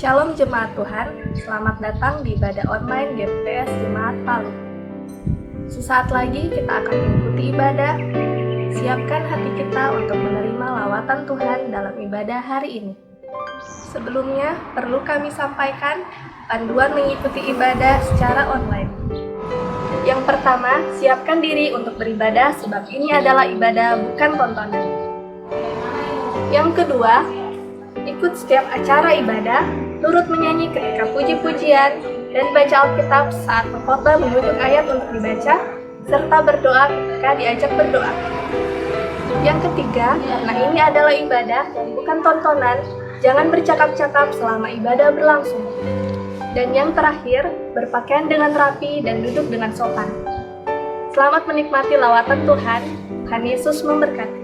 Shalom Jemaat Tuhan, selamat datang di ibadah online GPS Jemaat Palu. Sesaat lagi kita akan mengikuti ibadah. Siapkan hati kita untuk menerima lawatan Tuhan dalam ibadah hari ini. Sebelumnya, perlu kami sampaikan panduan mengikuti ibadah secara online. Yang pertama, siapkan diri untuk beribadah sebab ini adalah ibadah bukan tontonan. Yang kedua, ikut setiap acara ibadah, turut menyanyi ketika puji-pujian, dan baca Alkitab saat pengkhotbah menunjuk ayat untuk dibaca, serta berdoa ketika diajak berdoa. Yang ketiga, karena ini adalah ibadah dan bukan tontonan, jangan bercakap-cakap selama ibadah berlangsung. Dan yang terakhir, berpakaian dengan rapi dan duduk dengan sopan. Selamat menikmati lawatan Tuhan. Tuhan Yesus memberkati.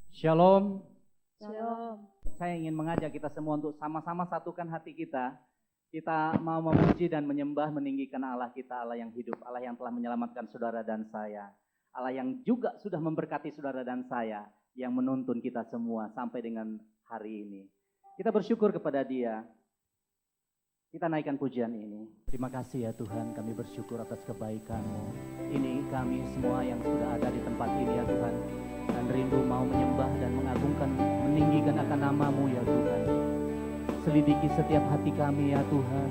Shalom. Shalom. Saya ingin mengajak kita semua untuk sama-sama satukan hati kita. Kita mau memuji dan menyembah, meninggikan Allah kita, Allah yang hidup, Allah yang telah menyelamatkan saudara dan saya. Allah yang juga sudah memberkati saudara dan saya, yang menuntun kita semua sampai dengan hari ini. Kita bersyukur kepada Dia. Kita naikkan pujian ini. Terima kasih ya Tuhan, kami bersyukur atas kebaikan-Mu. Ini kami semua yang sudah ada di tempat ini ya Tuhan, dan rindu mau menyembah dan mengagungkan, meninggikan akan nama-Mu ya Tuhan. Selidiki setiap hati kami ya Tuhan.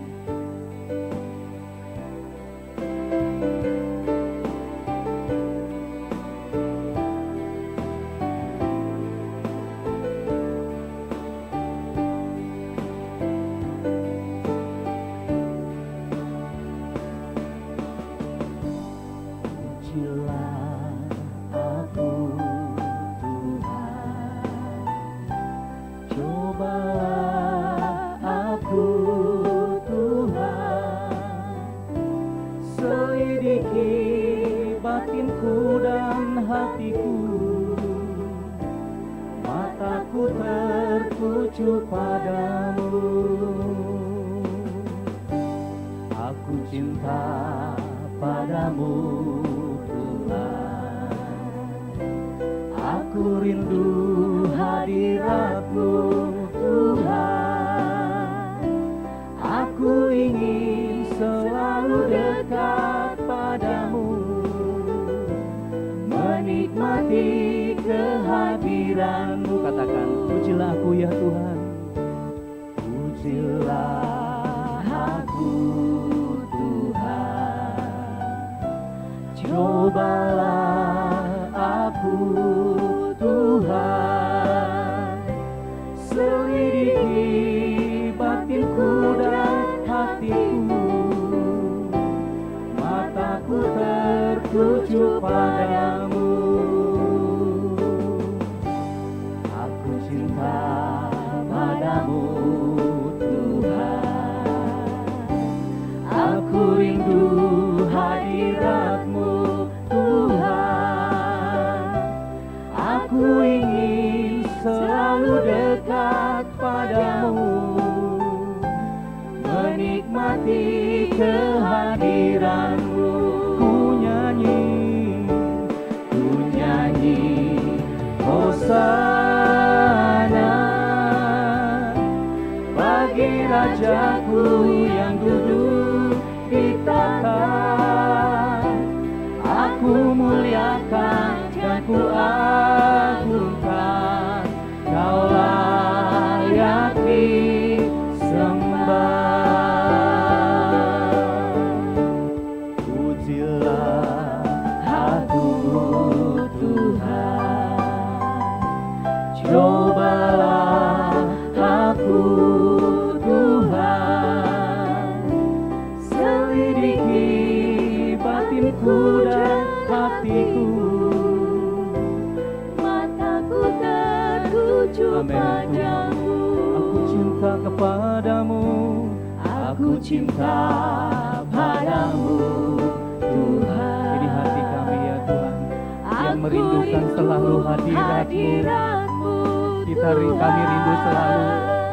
Kami rindu selalu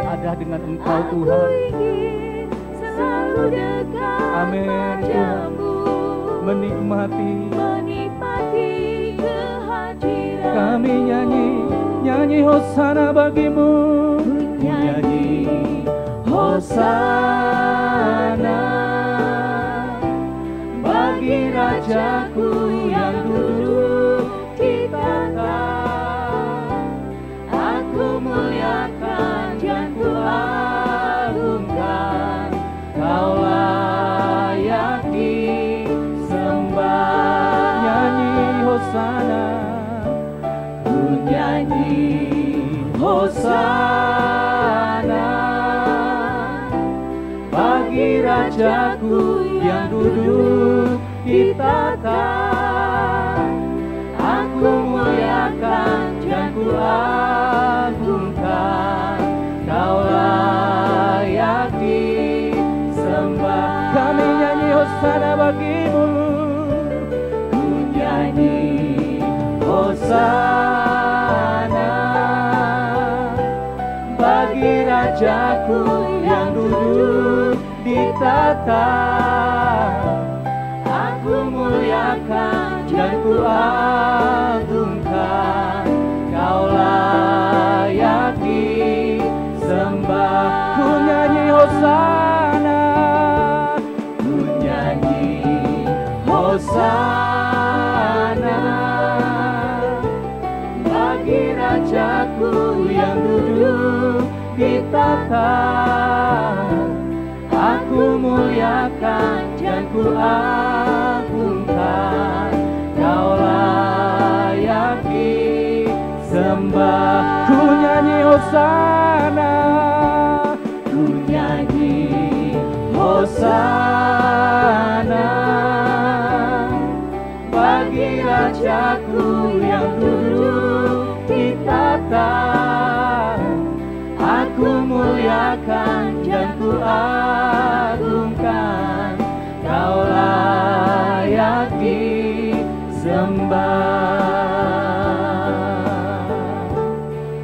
ada dengan Engkau Tuhan. Amin Tuhan. Menikmati kehadiran. Kami nyanyi hosana bagimu. Nyanyi Hosana bagi Rajaku yang duduk di tahta. Aku muliakan dan ku agungkan, Kau layak disembah. Nyanyi Hosana, ku nyanyi Hosana bagi Rajaku yang duduk di tahta. Aku muliakan dan ku agungkan, Kau layak disembah. Kami nyanyi Hosana bagimu, ku nyanyi Hosana bagi Rajaku yang duduk di tahta. Aku muliakan dan ku agungkan, Kau layak disembah. Ku nyanyi Hosana, ku nyanyi Hosana bagi Rajaku yang duduk di tahta. Aku muliakan dan ku agungkan, Kau layak disembah. Ku nyanyi Hosana, ku nyanyi Hosana bagi Rajaku yang duduk di tahta. Aku muliakan dan ku agungkan, Kau layak disembah.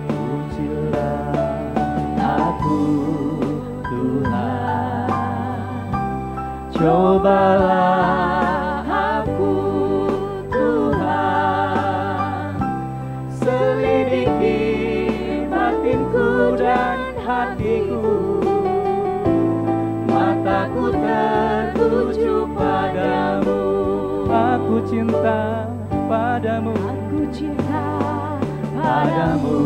Pujilah aku Tuhan, cobalah aku Tuhan, selidiki batinku dan hatiku. Mataku tertuju padamu, aku cinta padamu, aku cinta padamu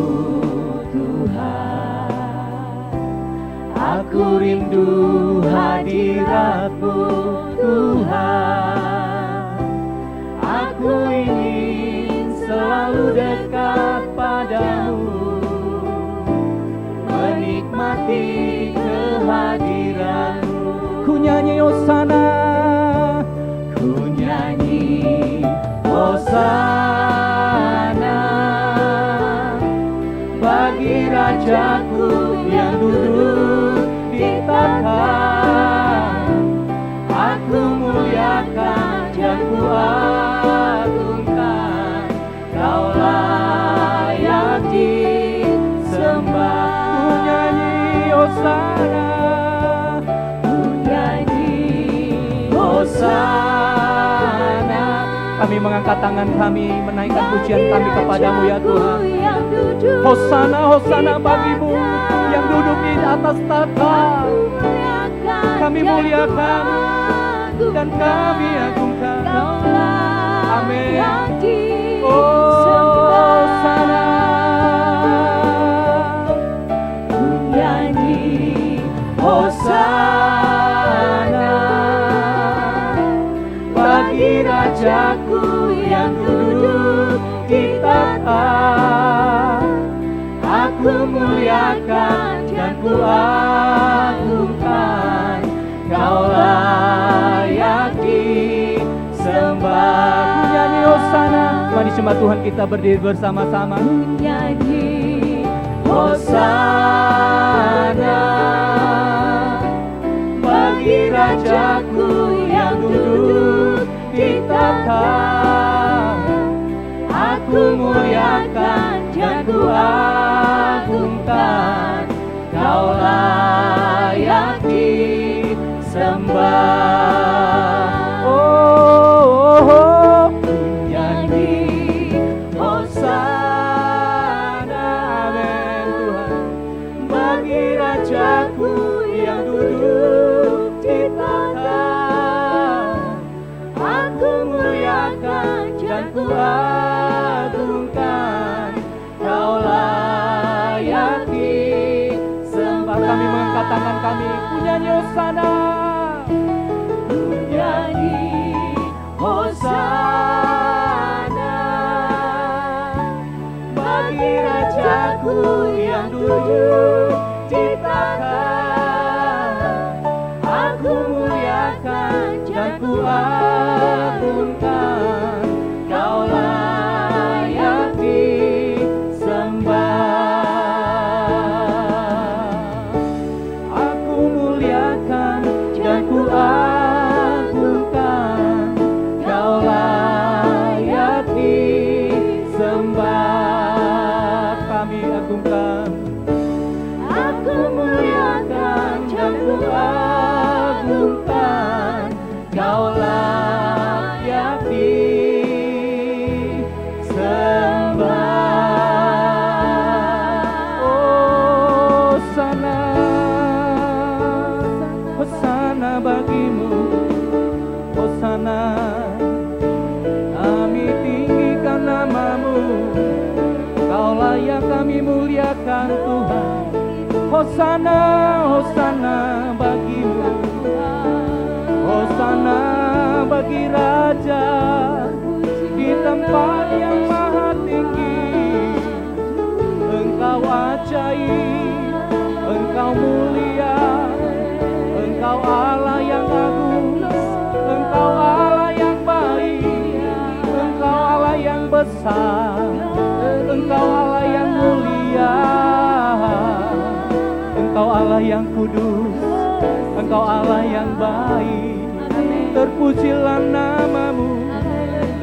Tuhan. Aku rindu hadirat-Mu Tuhan. Aku ingin selalu dekat padamu, menikmati kehadiran-Mu. Ku nyanyi Hosana, ku nyanyi Hosana bagi Rajaku yang duduk di tahta. Aku muliakan dan ku agungkan, Kau layak disembah. Ku nyanyi Hosana, ku nyanyi Hosana. Kami mengangkat tangan kami, menaikkan pujian kami kepadamu ya Tuhan. Hosana, Hosana bagimu yang duduk di atas tahta. Kami muliakan dan kami agungkan. Amin. Hosana, ku nyanyi Hosana bagi Rajaku yang duduk di tahta. Aku muliakan dan ku agungkan, Kau layak disembah. Ku nyanyi Hosana. Mari sembah Tuhan, kita berdiri bersama-sama. Ku nyanyi Hosana bagi Rajaku yang duduk di tahta. Aku muliakan dan ku agungkan, Kau layak disembah. Ku nyanyi Hosana, amin Tuhan, bagi Rajaku yang angkat tangan kami, ku nyanyi Hosana. Ku nyanyi Hosana bagi Rajaku yang dulu ciptakan. Aku muliakan dan ku agungkan, Kau layak disembah. Aku muliakan dan ku agungkan, Kau layak disembah. Kami agungkan, aku muliakan dan ku agungkan, Kau layak disembah. Hosana, Hosana bagimu, Hosana. Kami tinggikan namamu, Kau layak kami muliakan Tuhan. Hosana, Hosana bagimu, Hosana bagi Raja di tempat yang maha tinggi. Engkau ajaib, Engkau mulia, Engkau Allah yang agung, Engkau Allah yang baik, Engkau Allah yang besar, Engkau Allah yang mulia, Engkau Allah yang kudus, Engkau Allah yang baik. Terpujilah namamu.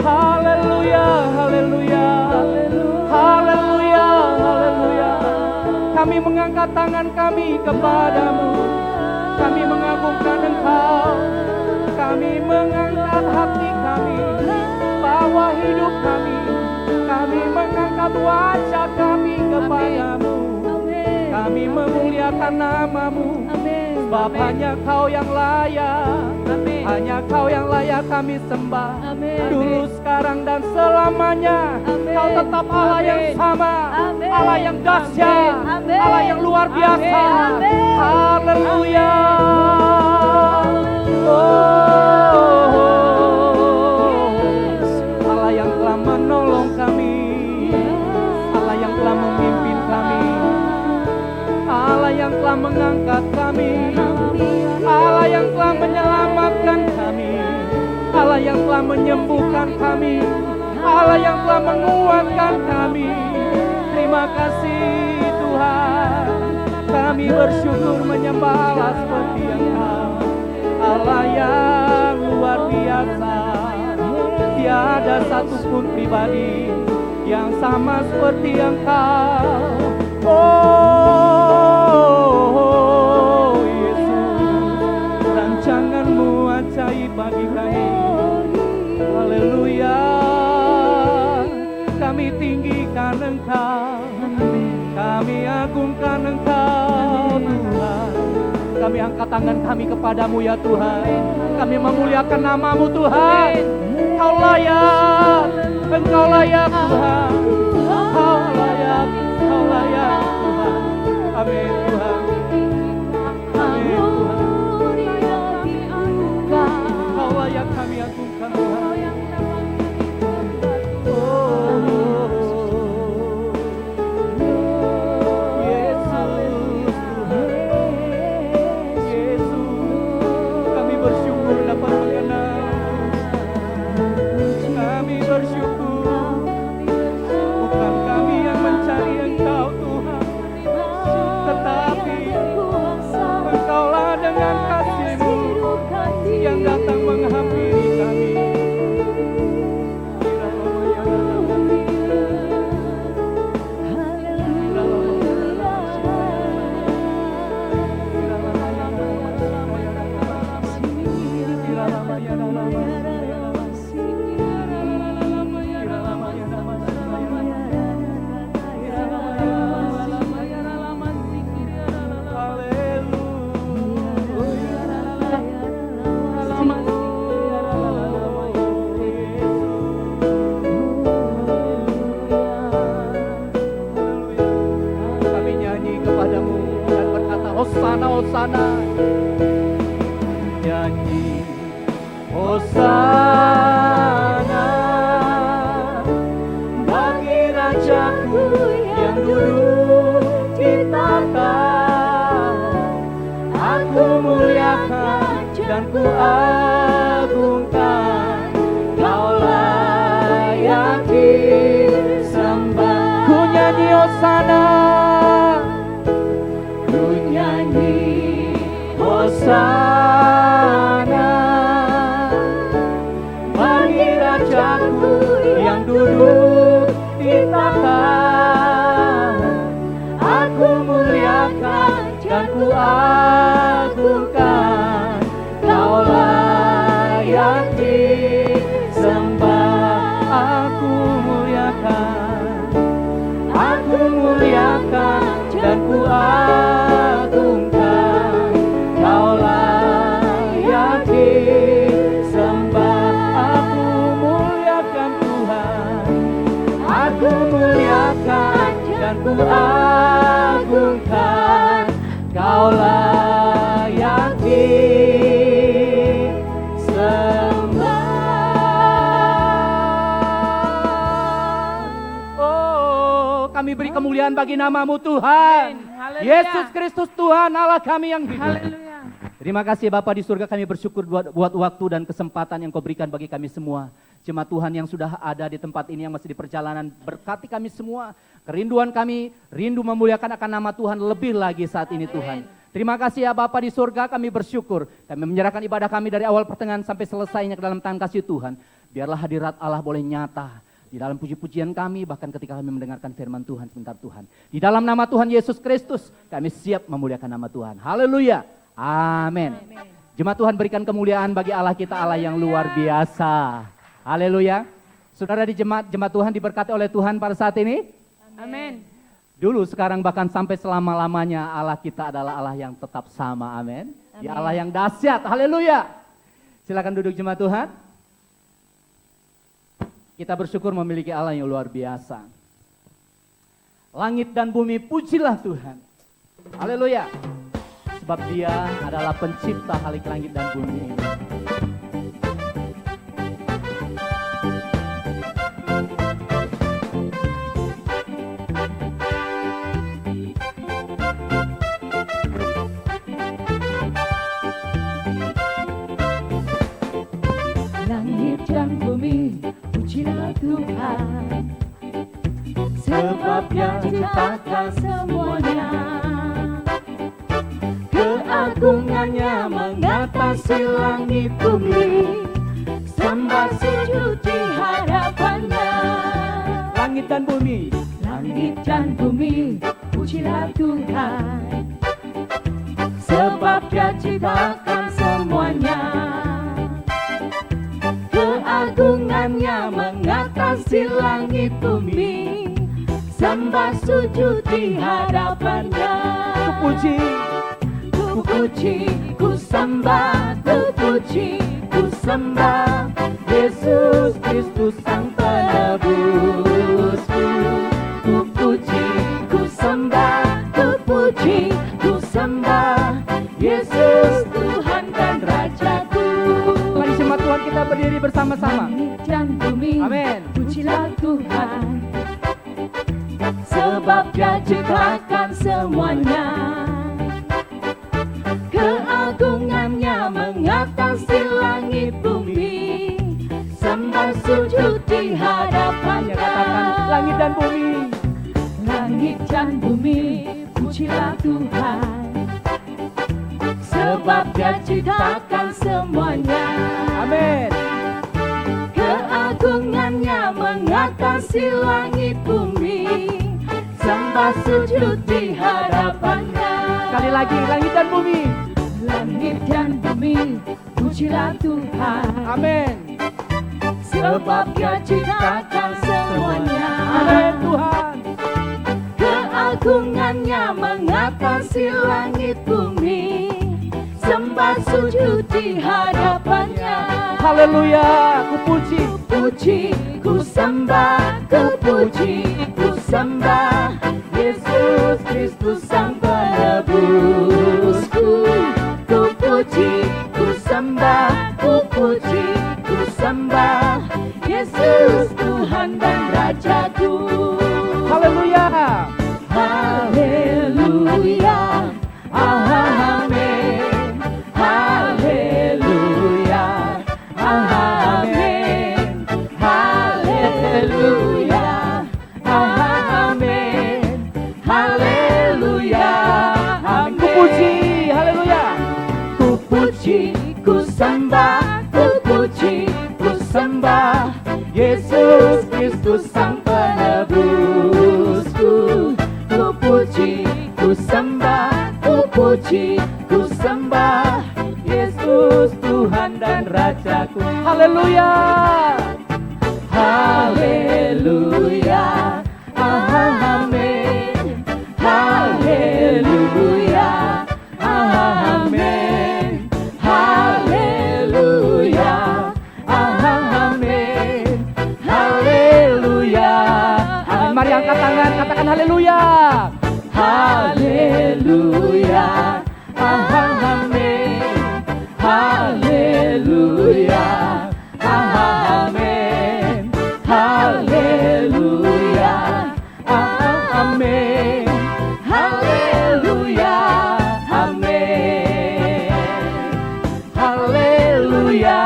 Haleluya, haleluya, haleluya, haleluya. Kami mengangkat tangan kami kepadamu, kami mengagungkan Engkau, kami mengangkat hati kami, bawa hidup kami mengangkat wajah kami kepadamu. Kami memuliakan namamu, sebab hanya Kau yang layak, hanya Kau yang layak kami sembah. Dulu, sekarang, dan selamanya. Kau tetap Allah yang sama, Allah yang dahsyat, Allah yang luar biasa. Haleluya. Allah yang telah menolong kami, Allah yang telah memimpin kami, Allah yang telah mengangkat kami, Allah yang telah menyelamatkan kami, Allah yang telah menyembuhkan kami, Allah yang telah menguatkan kami. Terima kasih Tuhan. Kami bersyukur menyembah Allah seperti Engkau, Allah yang luar biasa. Tiada satupun pribadi yang sama seperti Engkau. Oh Yesus, rancangan-Mu ajaib bagi kami. Haleluya. Kami tinggikan Engkau, kami agungkan Engkau Tuhan. Kami angkat tangan kami kepadamu ya Tuhan. Kami memuliakan namamu Tuhan. Engkau layak, Engkau layak Tuhan. Engkau layak, Engkau layak Tuhan. Amin Tuhan. Amin Tuhan. Engkau layak kami agungkan Tuhan. Bersyukur, bukan kami yang mencari Engkau Tuhan, tetapi Hosana. Nyanyi Hosana bagi Rajaku yang duduk di tahta. Aku muliakan dan ku agungkan, Kau layak disembah. Ku nyanyi Hosana, ku nyanyi Hosana bagi Rajaku yang duduk di tahta. Aku muliakan dan ku agungkan, Kau layak disembah. Aku muliakan dan ku agungkan, Kau layak disembah. Aku muliakan Tuhan, aku muliakan dan ku agungkan, Kau layak disembah. Oh, kami beri kemuliaan bagi nama-Mu Tuhan. Yesus Kristus Tuhan Allah kami yang hidup. Terima kasih Bapa di surga, kami bersyukur buat waktu dan kesempatan yang Kau berikan bagi kami semua. Jemaat Tuhan yang sudah ada di tempat ini, yang masih di perjalanan, berkati kami semua. Kerinduan kami, rindu memuliakan akan nama Tuhan lebih lagi saat ini Tuhan. Terima kasih ya Bapa di surga, kami bersyukur. Kami menyerahkan ibadah kami dari awal pertengahan sampai selesainya ke dalam tangan kasih Tuhan. Biarlah hadirat Allah boleh nyata di dalam puji-pujian kami, bahkan ketika kami mendengarkan firman Tuhan sebentar Tuhan. Di dalam nama Tuhan Yesus Kristus, kami siap memuliakan nama Tuhan. Haleluya. Amin. Jemaat Tuhan, berikan kemuliaan bagi Allah kita, Allah yang luar biasa. Haleluya. Saudara di jemaat Tuhan diberkati oleh Tuhan pada saat ini. Amin. Dulu, sekarang, bahkan sampai selama-lamanya Allah kita adalah Allah yang tetap sama. Amin. Ya Allah yang dahsyat. Haleluya. Silakan duduk jemaat Tuhan. Kita bersyukur memiliki Allah yang luar biasa. Langit dan bumi pujilah Tuhan. Haleluya. Sebab Dia adalah pencipta halik langit dan bumi ini. Langit dan bumi pujilah Tuhan, sebab Dia ciptakan semuanya. Keagungannya mengatasi langit bumi, sembah sujud di hadapannya. Langit dan bumi, langit dan bumi pujilah Tuhan, sebab Dia ciptakan semuanya. Keagungannya mengatasi langit bumi, sembah sujud di hadapannya. ku puji, Ku puji, ku sembah, ku puji, ku sembah Yesus Kristus Sang Penebusku. Ku puji, ku sembah, ku puji, ku sembah Yesus Tuhan dan Rajaku. mari jemaat Tuhan kita berdiri bersama-sama. Langit dan bumi, Amin. pujilah Tuhan, sebab Dia ciptakan semuanya. Keagungannya mengatasi langit bumi, sembah sujud di hadapannya. Katakan langit dan bumi, Langit dan bumi pujilah Tuhan, sebab Dia ciptakan semuanya. amin. Keagungannya mengatasi langit bumi, sembah sujud di hadapannya. Sekali lagi, langit dan bumi, Langit dan bumi pujilah Tuhan, amin. sebab Dia ciptakan semuanya. Amin Tuhan. Keagungannya mengatasi langit bumi, sembah sujud di hadapannya. Haleluya, ku puji, Ku puji, ku sembah, ku puji, ku sembah Yesus Kristus Sang Penebusku. sembah, ku puji, ku sembah Yesus Kristus Sang Penebusku. Ku puji, ku sembah, ku puji, ku sembah Yesus Tuhan dan Rajaku. Haleluya, haleluya, amin, haleluya, amin, haleluya, amin, haleluya, amin. Mari angkat tangan, katakan haleluya, haleluya, amin, haleluya, amin, haleluya, amin, haleluya, amin, haleluya,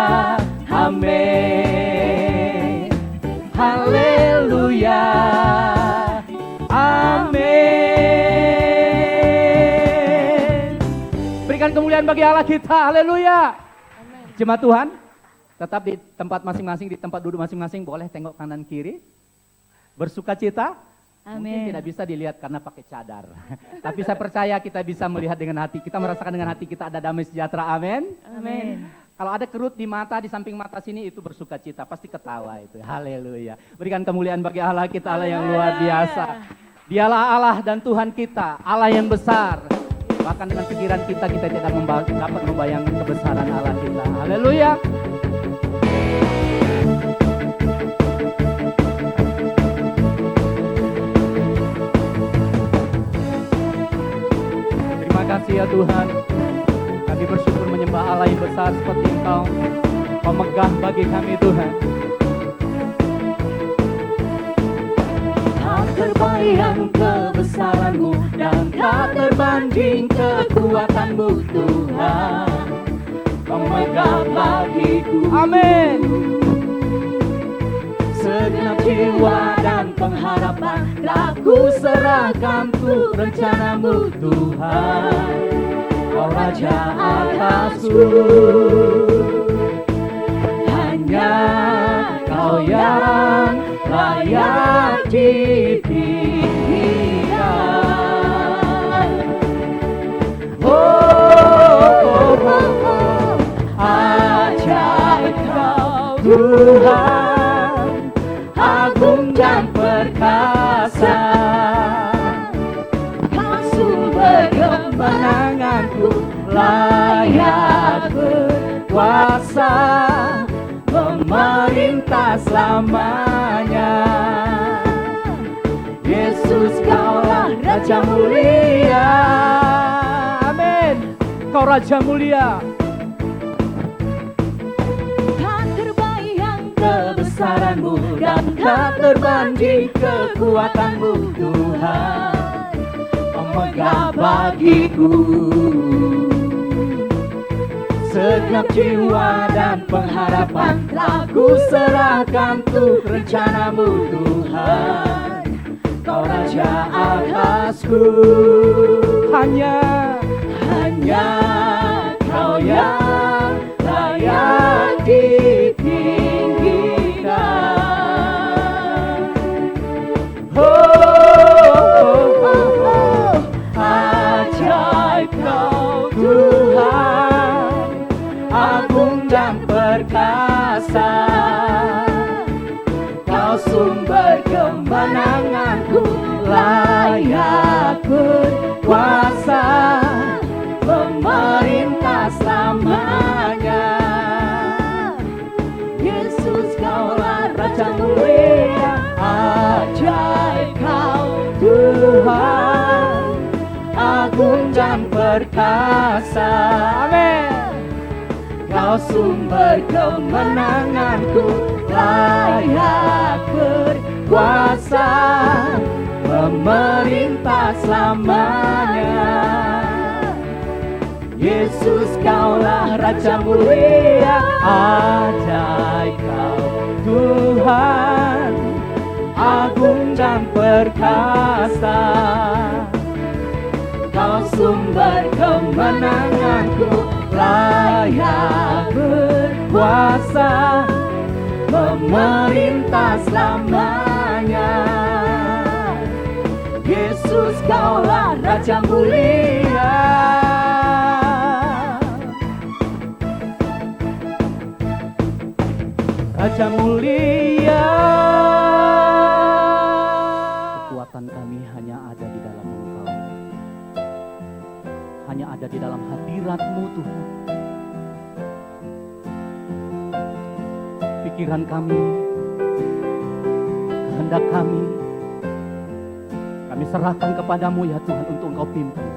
amin, haleluya, amin. Berikan kemuliaan bagi Allah kita, haleluya. Jemaat Tuhan, tetap di tempat masing-masing, di tempat duduk masing-masing, boleh tengok kanan kiri. Bersuka cita, mungkin tidak bisa dilihat karena pakai cadar. Tapi saya percaya kita bisa melihat dengan hati, kita merasakan dengan hati kita ada damai sejahtera, amin. Amin. Kalau ada kerut di mata, di samping mata sini, itu bersuka cita, pasti ketawa itu. Haleluya. Berikan kemuliaan bagi Allah kita, Allah yang luar biasa. Dialah Allah dan Tuhan kita, Allah yang besar. Bahkan dengan pikiran kita tidak dapat membayangkan kebesaran Allah kita. Haleluya. Terima kasih ya Tuhan. Kami bersyukur menyembah Allah yang besar seperti Engkau. Kau megah bagi kami Tuhan. Tak terbayang kebesaran-Mu dan tak terbanding kekuatan-Mu Tuhan. Kau megah bagiku. Amin. Segenap jiwa dan pengharapan telah ku serahkan untuk rencana-Mu Tuhan. Kau Raja atasku, hanya Kau yang layak ditinggikan. Ajaib Kau Tuhan, agung dan perkasa. Kau sumber kemenanganku, layak berkuasa, memerintah selamanya. Yesus Kaulah Raja mulia. Amin. Kau Raja mulia. Tak terbayang kebesaran-Mu dan tak terbanding kekuatan-Mu Tuhan. Kau megah bagiku. Segenap jiwa dan pengharapan telah ku serahkan untuk rencana-Mu Tuhan. Kau Raja atasku, hanya Kau yang layak ditinggikan. Ajaib Kau Tuhan, agung dan perkasa. Kau sumber kemenanganku, layak berkuasa, memerintah selamanya. Yesus Kaulah Raja mulia. Ajaib Kau Tuhan, agung dan perkasa. Amin. Kau sumber kemenanganku, layak berkuasa, memerintah selamanya. Yesus Kaulah Raja mulia. Ajaib Kau Tuhan, agung dan perkasa. Kau sumber kemenanganku, layak berkuasa memerintah selamanya. Yesus, kaulah Raja mulia. Raja mulia. Kekuatan kami hanya ada di dalam Engkau. Hanya ada di dalam hadirat-Mu, Tuhan. Pikiran kami, kehendak kami serahkan kepadamu ya Tuhan, untuk Engkau pimpin.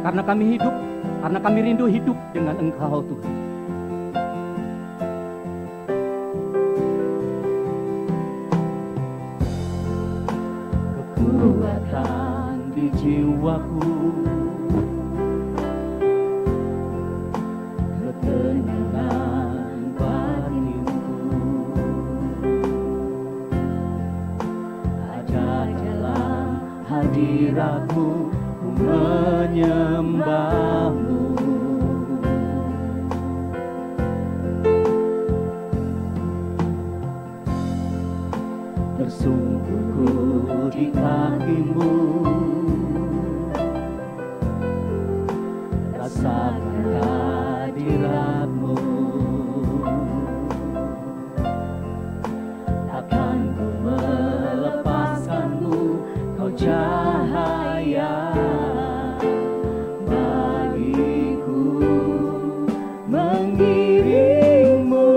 Karena kami hidup, karena kami rindu hidup dengan Engkau Tuhan. Kekuatan di jiwaku, ketenangan batinku, ada dalam hadirat-Mu, ku menyembah-Mu. Tersungkurku di kaki-Mu, rasakan hadirat-Mu. Takkan ku melepaskan-Mu, Kau cahaya bagiku, mengiring-Mu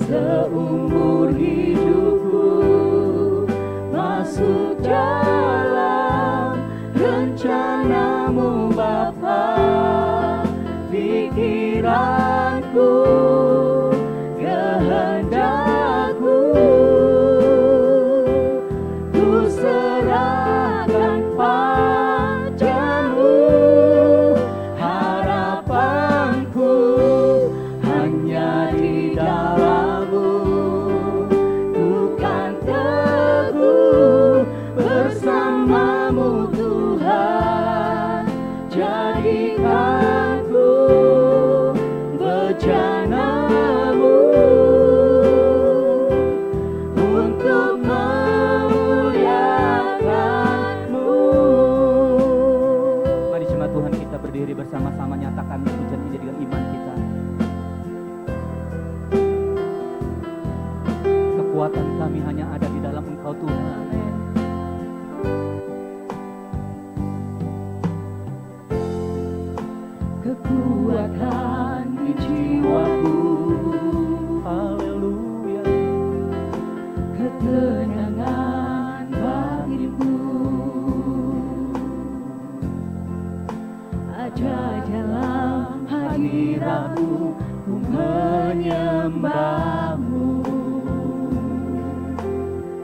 seumur hidupku, masuk dalam rencana-Mu Bapa. Pikiranku, kehendakku, ku serahkan padamu. Harapanku hanya di dalam-Mu, ku kan teguh bersama-Mu Tuhan. Jadikan ku bejana-Mu untuk memuliakan-Mu. Mari jemaat Tuhan, kita berdiri bersama-sama, nyatakan pujian ini dengan iman kita. Kekuatan kami hanya ada di dalam Engkau Tuhan. Kekuatan di jiwaku, haleluya, ketenangan batinku, ada dalam hadirat-Mu, ku menyembah-Mu.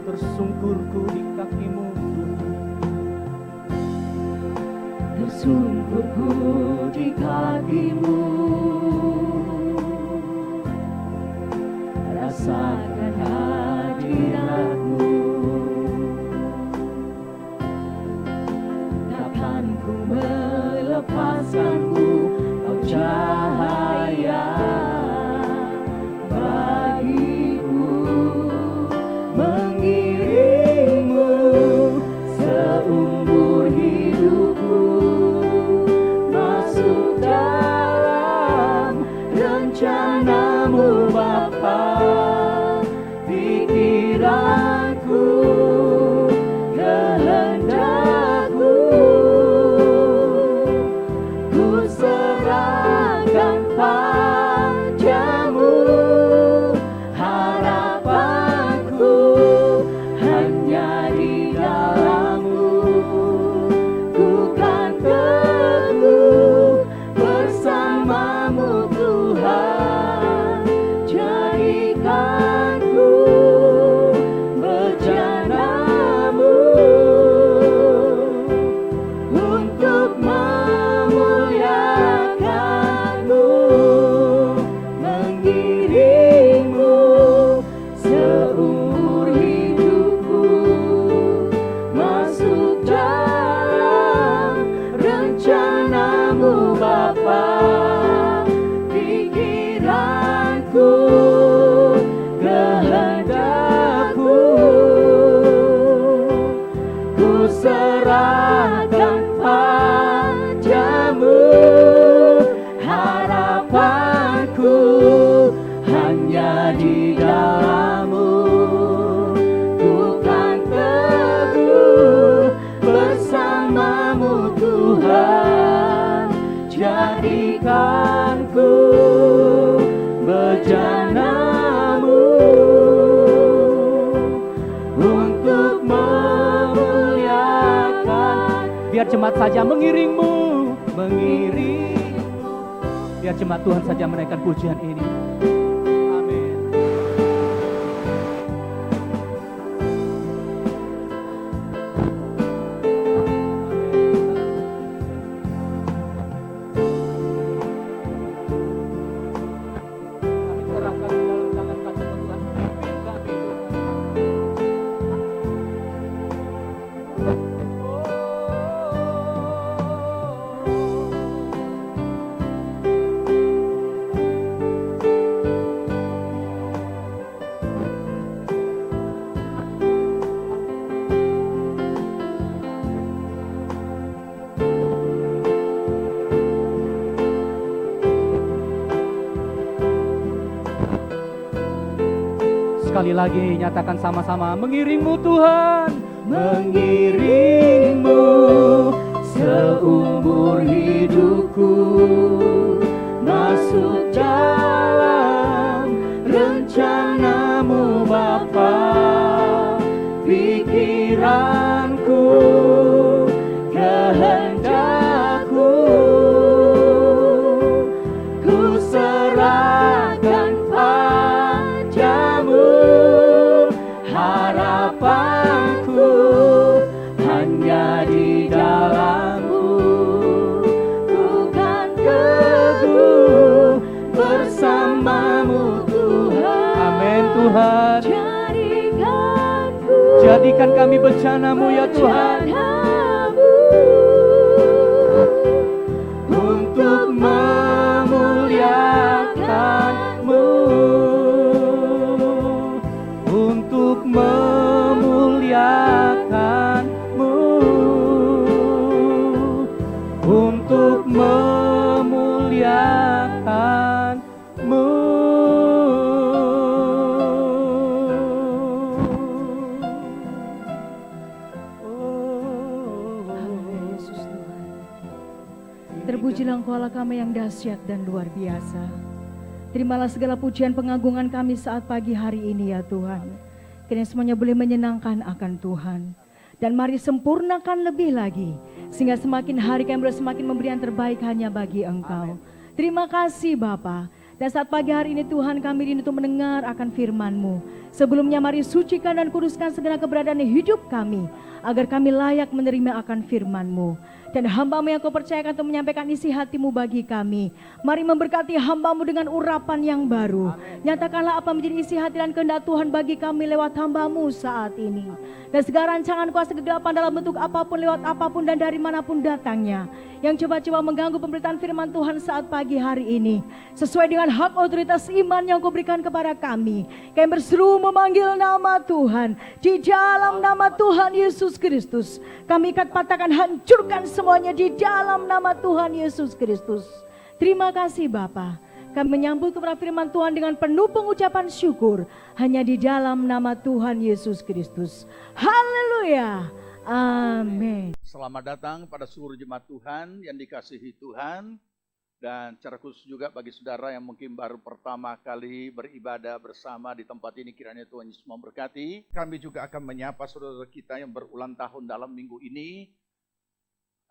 Tersungkurku di kaki-Mu, tersungkurku di kaki-Mu, rasakan hadirat-Mu. Takkan ku melepaskan-Mu, Kau cahaya bagiku, mengiring-Mu seumur hidupku, masuk dalam jadikanku bejanamu untuk memuliakan. Biar jemaat saja mengiringmu, biar jemaat Tuhan saja menaikkan pujian ini. Amin. Kami serahkan di dalam tangan kasih Tuhan. Pimpin kami, sekali lagi nyatakan sama-sama, mengiringmu Tuhan, mengiringmu seumur hidupku, masuk dalam rencanamu Bapa. Pikiranku, kehendakku, ku serahkan padamu. Harapanku hanya di dalam-Mu, ku kan teguh bersama-Mu Tuhan. Amin Tuhan. Jadikan kami bejana-Mu ya Tuhan, untuk memuliakan-Mu, untuk memuliakan-Mu, untuk memuliakan-Mu. Terpujilah Engkau Allah kami yang dahsyat dan luar biasa. Terimalah segala pujian pengagungan kami saat pagi hari ini ya Tuhan. Kiranya semuanya boleh menyenangkan akan Tuhan. Dan mari sempurnakan lebih lagi, sehingga semakin hari kami boleh semakin memberi yang terbaik hanya bagi Engkau. Terima kasih Bapa. Dan saat pagi hari ini Tuhan kami rindu untuk mendengar akan firman-Mu. Sebelumnya mari sucikan dan kuduskan segala keberadaan hidup kami, agar kami layak menerima akan firman-Mu. Dan hamba-Mu yang Kau percayakan untuk menyampaikan isi hati-Mu bagi kami. Mari memberkati hamba-Mu dengan urapan yang baru. Nyatakanlah apa menjadi isi hati dan kehendak Tuhan bagi kami lewat hamba-Mu saat ini. Dan segala rancangan kuasa kegelapan dalam bentuk apapun, lewat apapun dan dari manapun datangnya, yang coba-coba mengganggu pemberitaan firman Tuhan saat pagi hari ini, sesuai dengan hak otoritas iman yang Kau berikan kepada kami. Kami berseru memanggil nama Tuhan, di dalam nama Tuhan Yesus Kristus. Kami ikat patahkan, hancurkan semuanya di dalam nama Tuhan Yesus Kristus. Terima kasih Bapa. Kami menyambut kepada firman Tuhan dengan penuh pengucapan syukur, hanya di dalam nama Tuhan Yesus Kristus. Haleluya. Amin. Selamat datang pada seluruh jemaat Tuhan yang dikasihi Tuhan. Dan secara khusus juga bagi saudara yang mungkin baru pertama kali beribadah bersama di tempat ini, kiranya Tuhan Yesus memberkati. Kami juga akan menyapa saudara kita yang berulang tahun dalam minggu ini.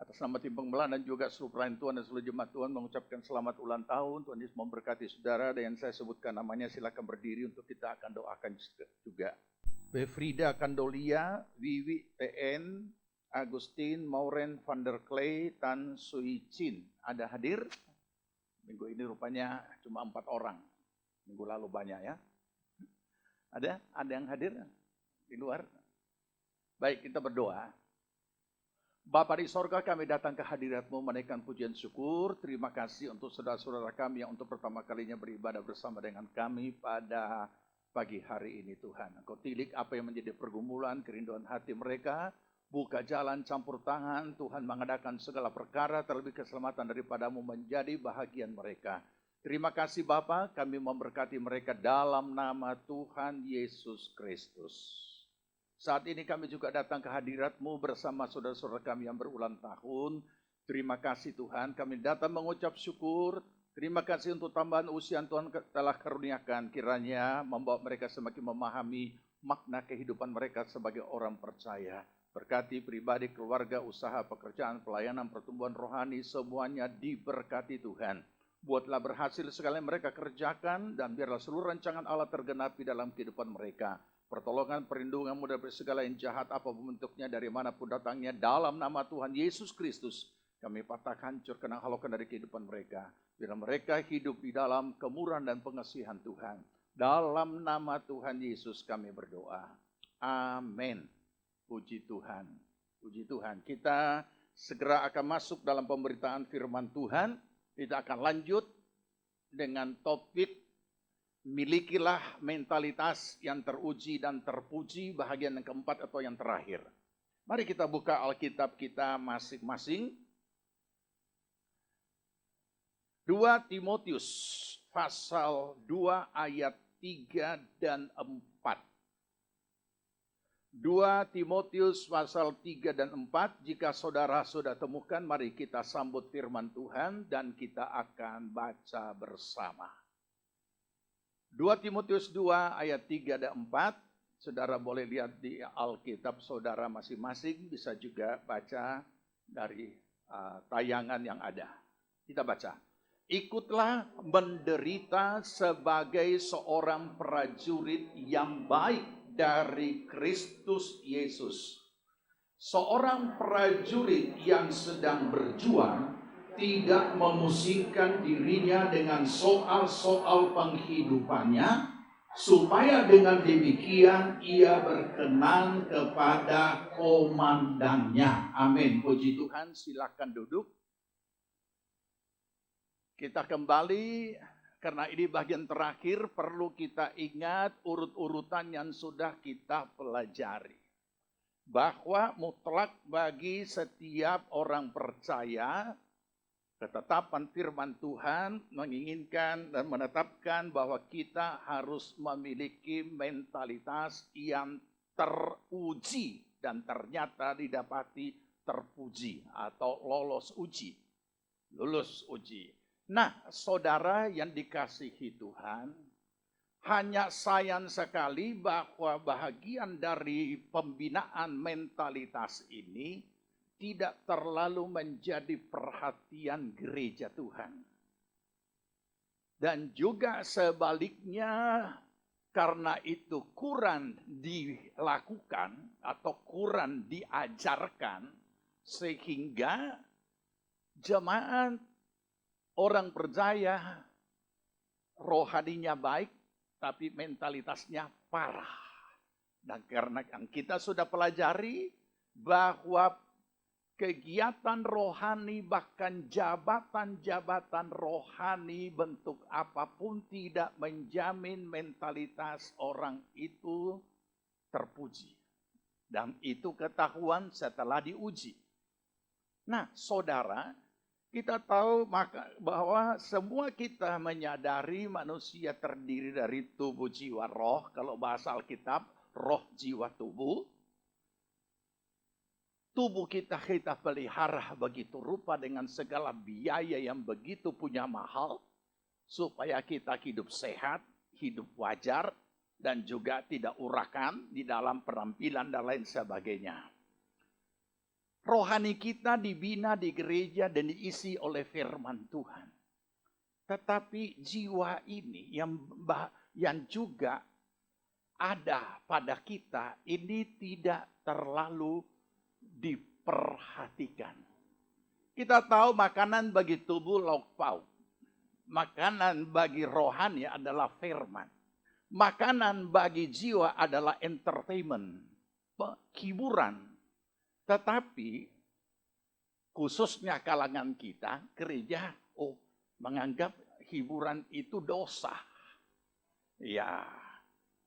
Atas nama tim pengembala dan juga seluruh pelayan Tuhan dan seluruh jemaat Tuhan mengucapkan selamat ulang tahun. Tuhan Yesus memberkati saudara, dan yang saya sebutkan namanya silakan berdiri untuk kita akan doakan juga. Befrida Kandolia, Wiwi TN, Agustin, Mauren, Van der Clay, Tan Sui Chin. Ada hadir? Minggu ini rupanya cuma 4 orang. Minggu lalu banyak ya. Ada yang hadir di luar? Baik, kita berdoa. Bapa di sorga, kami datang ke hadirat-Mu menaikkan pujian syukur. Terima kasih untuk saudara-saudara kami yang untuk pertama kalinya beribadah bersama dengan kami pada pagi hari ini Tuhan. Engkau tilik apa yang menjadi pergumulan, kerinduan hati mereka. Buka jalan, campur tangan, Tuhan mengadakan segala perkara, terlebih keselamatan daripada-Mu menjadi bahagian mereka. Terima kasih Bapa, kami memberkati mereka dalam nama Tuhan Yesus Kristus. Saat ini kami juga datang ke hadirat-Mu bersama saudara-saudara kami yang berulang tahun. Terima kasih Tuhan, kami datang mengucap syukur. Terima kasih untuk tambahan usia yang Tuhan telah karuniakan. Kiranya membawa mereka semakin memahami makna kehidupan mereka sebagai orang percaya. Berkati pribadi, keluarga, usaha, pekerjaan, pelayanan, pertumbuhan rohani, semuanya diberkati Tuhan. Buatlah berhasil segala yang mereka kerjakan, dan biarlah seluruh rancangan Allah tergenapi dalam kehidupan mereka. Pertolongan, perlindungan dari segala yang jahat, apapun bentuknya, dari manapun datangnya, dalam nama Tuhan Yesus Kristus, kami patahkan, hancurkan, dan halaukan dari kehidupan mereka. Biar mereka hidup di dalam kemurahan dan pengasihan Tuhan. Dalam nama Tuhan Yesus kami berdoa. Amin. Puji Tuhan. Puji Tuhan. Kita segera akan masuk dalam pemberitaan firman Tuhan. Kita akan lanjut dengan topik milikilah mentalitas yang teruji dan terpuji, bahagian yang keempat atau yang terakhir. Mari kita buka Alkitab kita masing-masing. 2 Timotius pasal 2 ayat 3 dan 4. 2 Timotius pasal 3 dan 4, jika saudara sudah temukan, mari kita sambut firman Tuhan dan kita akan baca bersama. 2 Timotius 2 ayat 3 dan 4, saudara boleh lihat di Alkitab saudara masing-masing, bisa juga baca dari tayangan yang ada. Kita baca. Ikutlah menderita sebagai seorang prajurit yang baik dari Kristus Yesus. Seorang prajurit yang sedang berjuang tidak memusingkan dirinya dengan soal-soal penghidupannya, supaya dengan demikian ia berkenan kepada komandannya. Amin. Puji Tuhan, silakan duduk. Kita kembali. Karena ini bagian terakhir, perlu kita ingat urut-urutan yang sudah kita pelajari. Bahwa mutlak bagi setiap orang percaya, ketetapan firman Tuhan menginginkan dan menetapkan bahwa kita harus memiliki mentalitas yang teruji dan ternyata didapati terpuji atau lolos uji. Lulus uji. Nah, saudara yang dikasihi Tuhan, hanya sayang sekali bahwa bahagian dari pembinaan mentalitas ini tidak terlalu menjadi perhatian gereja Tuhan. Dan juga sebaliknya, karena itu kurang dilakukan atau kurang diajarkan, sehingga jemaat orang percaya rohaninya baik, tapi mentalitasnya parah. Dan karena yang kita sudah pelajari bahwa kegiatan rohani, bahkan jabatan-jabatan rohani bentuk apapun tidak menjamin mentalitas orang itu terpuji. Dan itu ketahuan setelah diuji. Nah, saudara, kita tahu bahwa semua kita menyadari manusia terdiri dari tubuh, jiwa, roh. Kalau bahasa Alkitab, roh, jiwa, tubuh. Tubuh kita pelihara begitu rupa dengan segala biaya yang begitu punya mahal. Supaya kita hidup sehat, hidup wajar, dan juga tidak urakan di dalam penampilan dan lain sebagainya. Rohani kita dibina di gereja dan diisi oleh firman Tuhan. Tetapi jiwa ini yang juga ada pada kita, ini tidak terlalu diperhatikan. Kita tahu makanan bagi tubuh lauk pauk. Makanan bagi rohani adalah firman. Makanan bagi jiwa adalah entertainment, hiburan. Tetapi khususnya kalangan kita, gereja, menganggap hiburan itu dosa. Ya,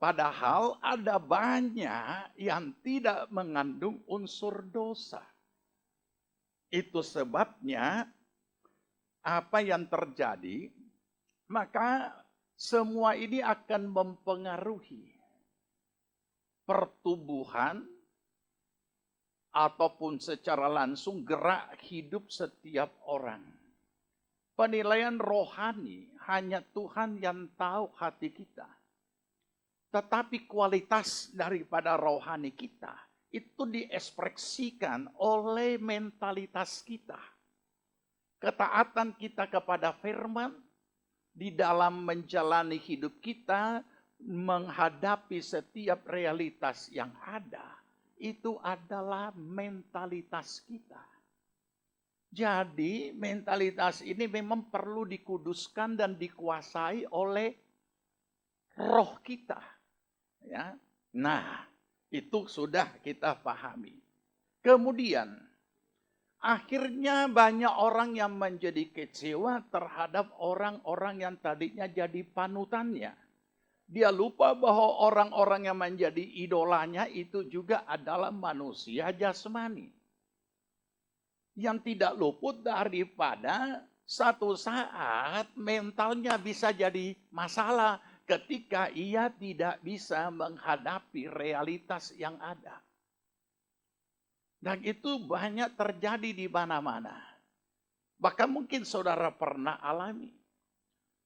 padahal ada banyak yang tidak mengandung unsur dosa. Itu sebabnya apa yang terjadi, maka semua ini akan mempengaruhi pertumbuhan ataupun secara langsung gerak hidup setiap orang. Penilaian rohani hanya Tuhan yang tahu hati kita. Tetapi kualitas daripada rohani kita itu diekspresikan oleh mentalitas kita. Ketaatan kita kepada firman di dalam menjalani hidup kita, menghadapi setiap realitas yang ada, itu adalah mentalitas kita. Jadi mentalitas ini memang perlu dikuduskan dan dikuasai oleh roh kita. Ya. Nah, itu sudah kita pahami. Kemudian, akhirnya banyak orang yang menjadi kecewa terhadap orang-orang yang tadinya jadi panutannya. Dia lupa bahwa orang-orang yang menjadi idolanya itu juga adalah manusia jasmani. Yang tidak luput daripada satu saat mentalnya bisa jadi masalah ketika ia tidak bisa menghadapi realitas yang ada. Dan itu banyak terjadi di mana-mana. Bahkan mungkin saudara pernah alami.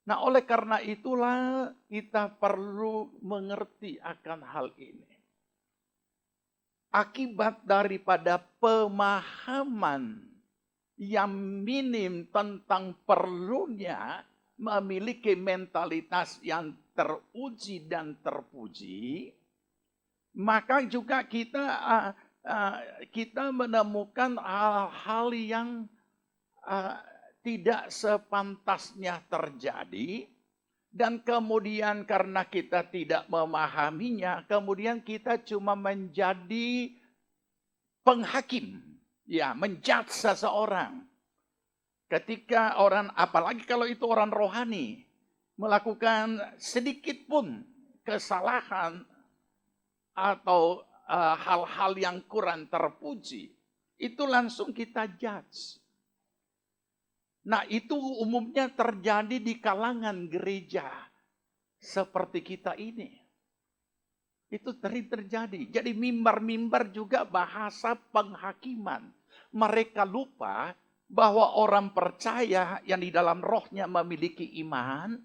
Nah, oleh karena itulah kita perlu mengerti akan hal ini. Akibat daripada pemahaman yang minim tentang perlunya memiliki mentalitas yang teruji dan terpuji, maka juga kita menemukan hal-hal yang tidak sepantasnya terjadi, dan kemudian karena kita tidak memahaminya, kemudian kita cuma menjadi penghakim, ya, menjudge seseorang. Ketika orang, apalagi kalau itu orang rohani, melakukan sedikit pun kesalahan atau hal-hal yang kurang terpuji, itu langsung kita judge. Nah, itu umumnya terjadi di kalangan gereja seperti kita ini. Itu sering terjadi. Jadi mimbar-mimbar juga bahasa penghakiman. Mereka lupa bahwa orang percaya yang di dalam rohnya memiliki iman,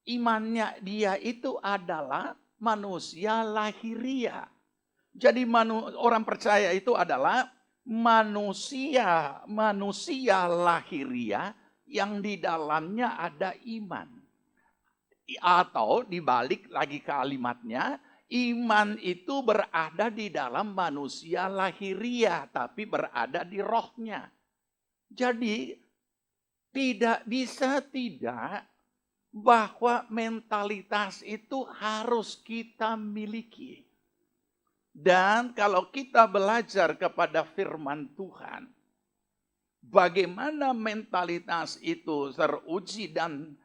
imannya dia itu adalah manusia lahiriah. Jadi orang percaya itu adalah manusia lahiriah yang di dalamnya ada iman. Atau dibalik lagi kalimatnya, iman itu berada di dalam manusia lahiriah, tapi berada di rohnya. Jadi tidak bisa tidak bahwa mentalitas itu harus kita miliki. Dan kalau kita belajar kepada firman Tuhan, bagaimana mentalitas itu teruji dan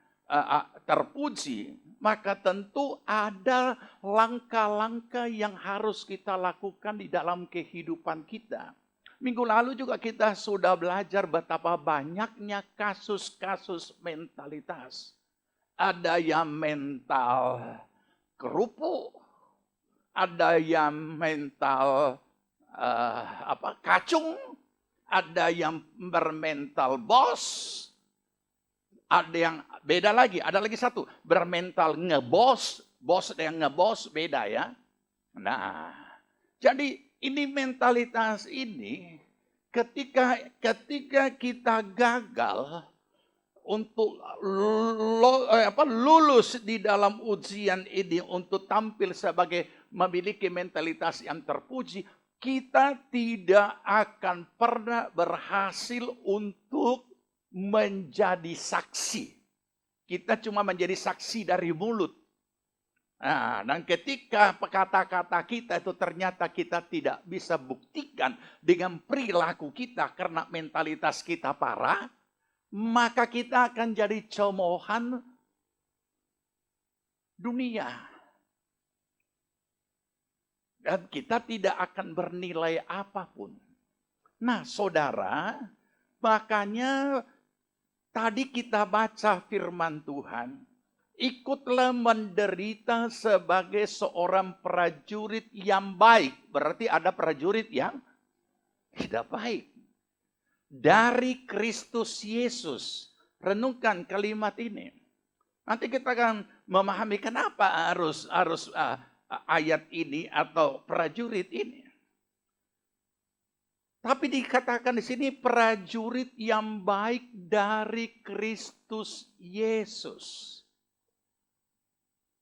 terpuji, maka tentu ada langkah-langkah yang harus kita lakukan di dalam kehidupan kita. Minggu lalu juga kita sudah belajar betapa banyaknya kasus-kasus mentalitas. Ada yang mental kerupuk, ada yang mental kacung, ada yang bermental bos, ada yang beda lagi, ada lagi satu bermental ngebos, bos yang ngebos beda ya. Nah, jadi ini mentalitas ini ketika kita gagal untuk lulus di dalam ujian ini untuk tampil sebagai memiliki mentalitas yang terpuji, kita tidak akan pernah berhasil untuk menjadi saksi. Kita cuma menjadi saksi dari mulut. Nah, dan ketika kata-kata kita itu ternyata kita tidak bisa buktikan dengan perilaku kita karena mentalitas kita parah, maka kita akan jadi cemoohan dunia. Dan kita tidak akan bernilai apapun. Nah, saudara, makanya tadi kita baca firman Tuhan, ikutlah menderita sebagai seorang prajurit yang baik. Berarti ada prajurit yang Tidak baik. Dari Kristus Yesus. Renungkan kalimat ini. Nanti kita akan memahami kenapa harus ayat ini atau prajurit ini. Tapi dikatakan di sini prajurit yang baik dari Kristus Yesus.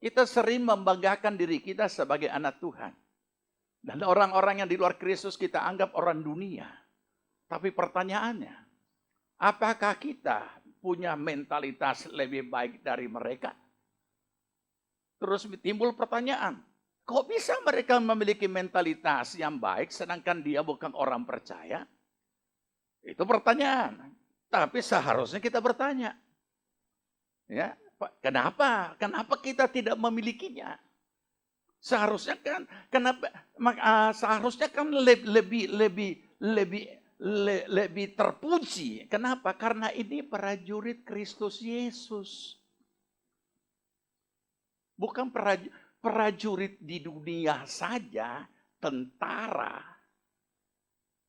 Kita sering membanggakan diri kita sebagai anak Tuhan. Dan orang-orang yang di luar Kristus kita anggap orang dunia. Tapi pertanyaannya, apakah kita punya mentalitas lebih baik dari mereka? Terus timbul pertanyaan, kok bisa mereka memiliki mentalitas yang baik sedangkan dia bukan orang percaya? Itu pertanyaan. Tapi seharusnya kita bertanya, ya, kenapa? Kenapa kita tidak memilikinya? Seharusnya kan, seharusnya kan lebih terpuji. Kenapa? Karena ini prajurit Kristus Yesus. Bukan prajurit di dunia saja, tentara.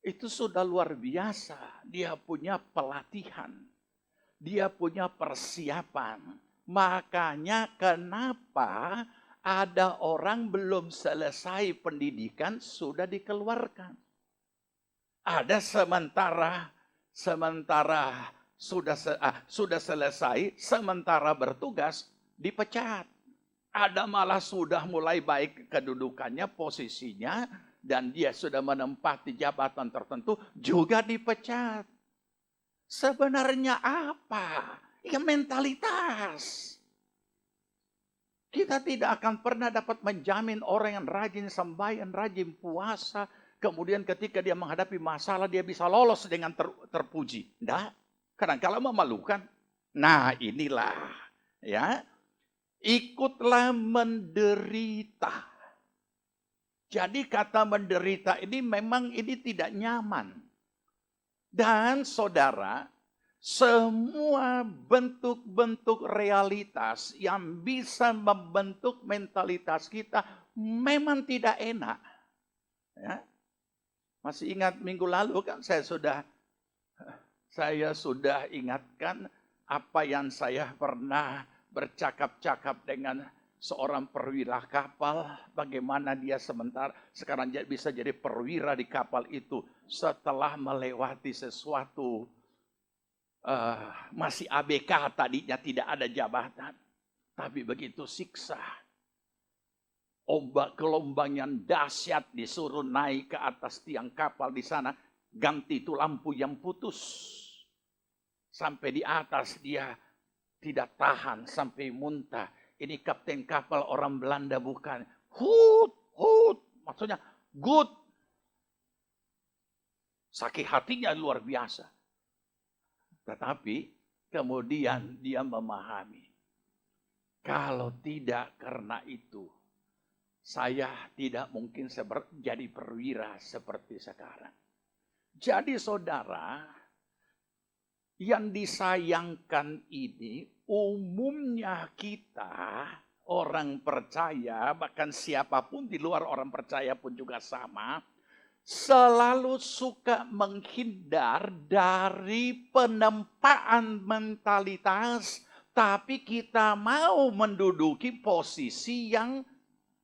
Itu sudah luar biasa. Dia punya pelatihan. Dia punya persiapan. Makanya kenapa ada orang belum selesai pendidikan sudah dikeluarkan. Ada sementara sudah selesai, sementara bertugas dipecat. Ada malah sudah mulai baik kedudukannya, posisinya, dan dia sudah menempati jabatan tertentu juga dipecat. Sebenarnya apa? Ya mentalitas. Kita tidak akan pernah dapat menjamin orang yang rajin sembahyang, rajin puasa, kemudian ketika dia menghadapi masalah, dia bisa lolos dengan terpuji. Tidak, kadang-kala memalukan. Nah inilah, ya, ikutlah menderita. Jadi kata menderita ini memang ini tidak nyaman. Dan saudara, semua bentuk-bentuk realitas yang bisa membentuk mentalitas kita memang tidak enak. Ya. Masih ingat minggu lalu kan saya sudah ingatkan apa yang saya pernah bercakap-cakap dengan seorang perwira kapal, bagaimana dia sekarang bisa jadi perwira di kapal itu setelah melewati sesuatu masih ABK, tadinya tidak ada jabatan, tapi begitu siksa. Ombak gelombang yang dahsyat, disuruh naik ke atas tiang kapal di sana, ganti itu lampu yang putus. Sampai di atas dia tidak tahan sampai muntah. Ini kapten kapal orang Belanda bukan. Hut, maksudnya good. Sakit hatinya luar biasa. Tetapi kemudian dia memahami. Kalau tidak karena itu, saya tidak mungkin jadi perwira seperti sekarang. Jadi saudara, yang disayangkan ini umumnya kita orang percaya, bahkan siapapun di luar orang percaya pun juga sama, selalu suka menghindar dari penempaan mentalitas, tapi kita mau menduduki posisi yang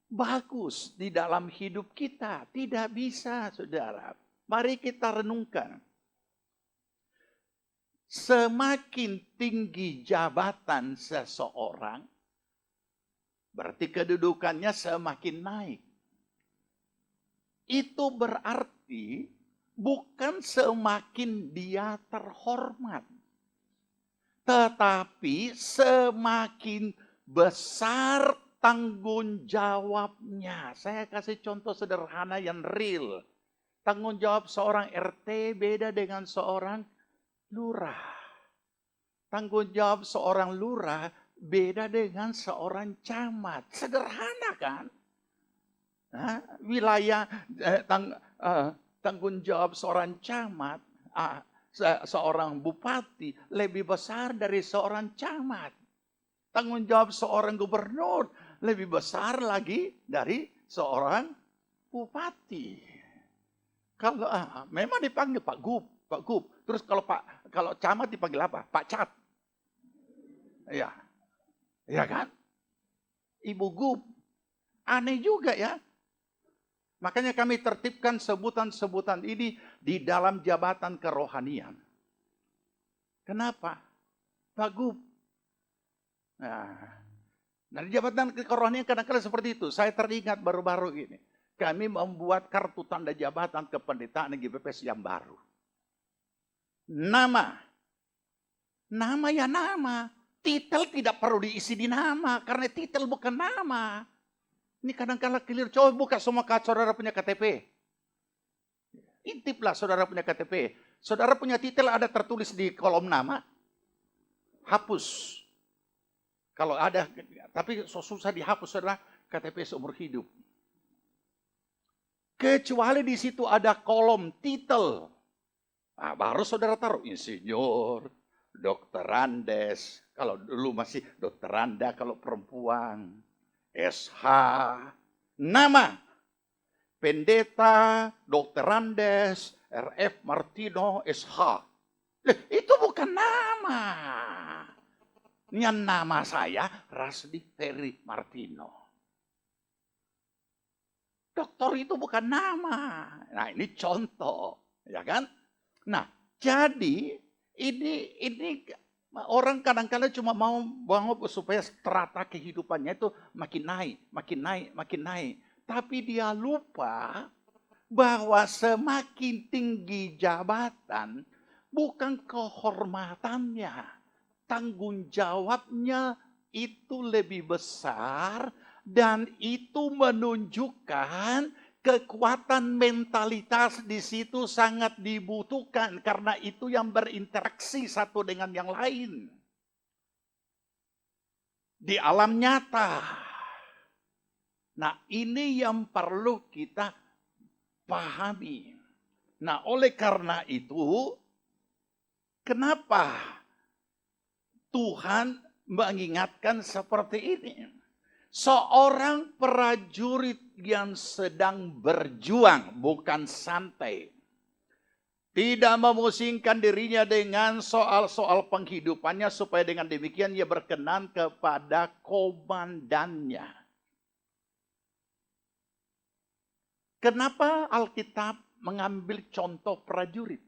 bagus di dalam hidup kita. Tidak bisa, saudara. Mari kita renungkan. Semakin tinggi jabatan seseorang, berarti kedudukannya semakin naik. Itu berarti bukan semakin dia terhormat, tetapi semakin besar tanggung jawabnya. Saya kasih contoh sederhana yang real. Tanggung jawab seorang RT beda dengan seorang lurah. Tanggung jawab seorang lurah beda dengan seorang camat. Sederhana kan? Wilayah tanggung jawab seorang camat, seorang bupati lebih besar dari seorang camat. Tanggung jawab seorang gubernur lebih besar lagi dari seorang bupati. Kalau memang dipanggil Pak Gub, Pak Gub. Terus kalau camat dipanggil apa? Pak Cat. Iya. Iya kan? Ibu Gub. Aneh juga ya. Makanya kami tertibkan sebutan-sebutan ini di dalam jabatan kerohanian. Kenapa? Pak Gub. Nah, di jabatan kerohanian kadang-kadang seperti itu. Saya teringat baru-baru ini. Kami membuat kartu tanda jabatan kependetaan GBPS yang baru. Nama. Nama ya nama. Titel tidak perlu diisi di nama. Karena titel bukan nama. Ini kadang-kadang clear. Coba buka semua saudara punya KTP. Intiplah saudara punya KTP. Saudara punya titel ada tertulis di kolom nama. Hapus. Kalau ada, tapi susah dihapus saudara KTP seumur hidup. Kecuali di situ ada kolom titel. Nah, baru saudara taruh insinyur, dokterandes. Kalau dulu masih dokteranda kalau perempuan. SH. Nama. Pendeta, dokterandes, RF Martino, SH. Itu bukan nama. Yang nama saya Rasdi Ferry Martino. Doktor itu bukan nama. Nah, ini contoh, ya kan? Nah, jadi ini orang kadang-kadang cuma mau supaya strata kehidupannya itu makin naik, makin naik, makin naik. Tapi dia lupa bahwa semakin tinggi jabatan bukan kehormatannya, tanggung jawabnya itu lebih besar. Dan itu menunjukkan kekuatan mentalitas di situ sangat dibutuhkan. Karena itu yang berinteraksi satu dengan yang lain. Di alam nyata. Nah, ini yang perlu kita pahami. Nah, oleh karena itu, kenapa Tuhan mengingatkan seperti ini? Seorang prajurit yang sedang berjuang, bukan santai. Tidak memusingkan dirinya dengan soal-soal penghidupannya supaya dengan demikian ia berkenan kepada komandannya. Kenapa Alkitab mengambil contoh prajurit?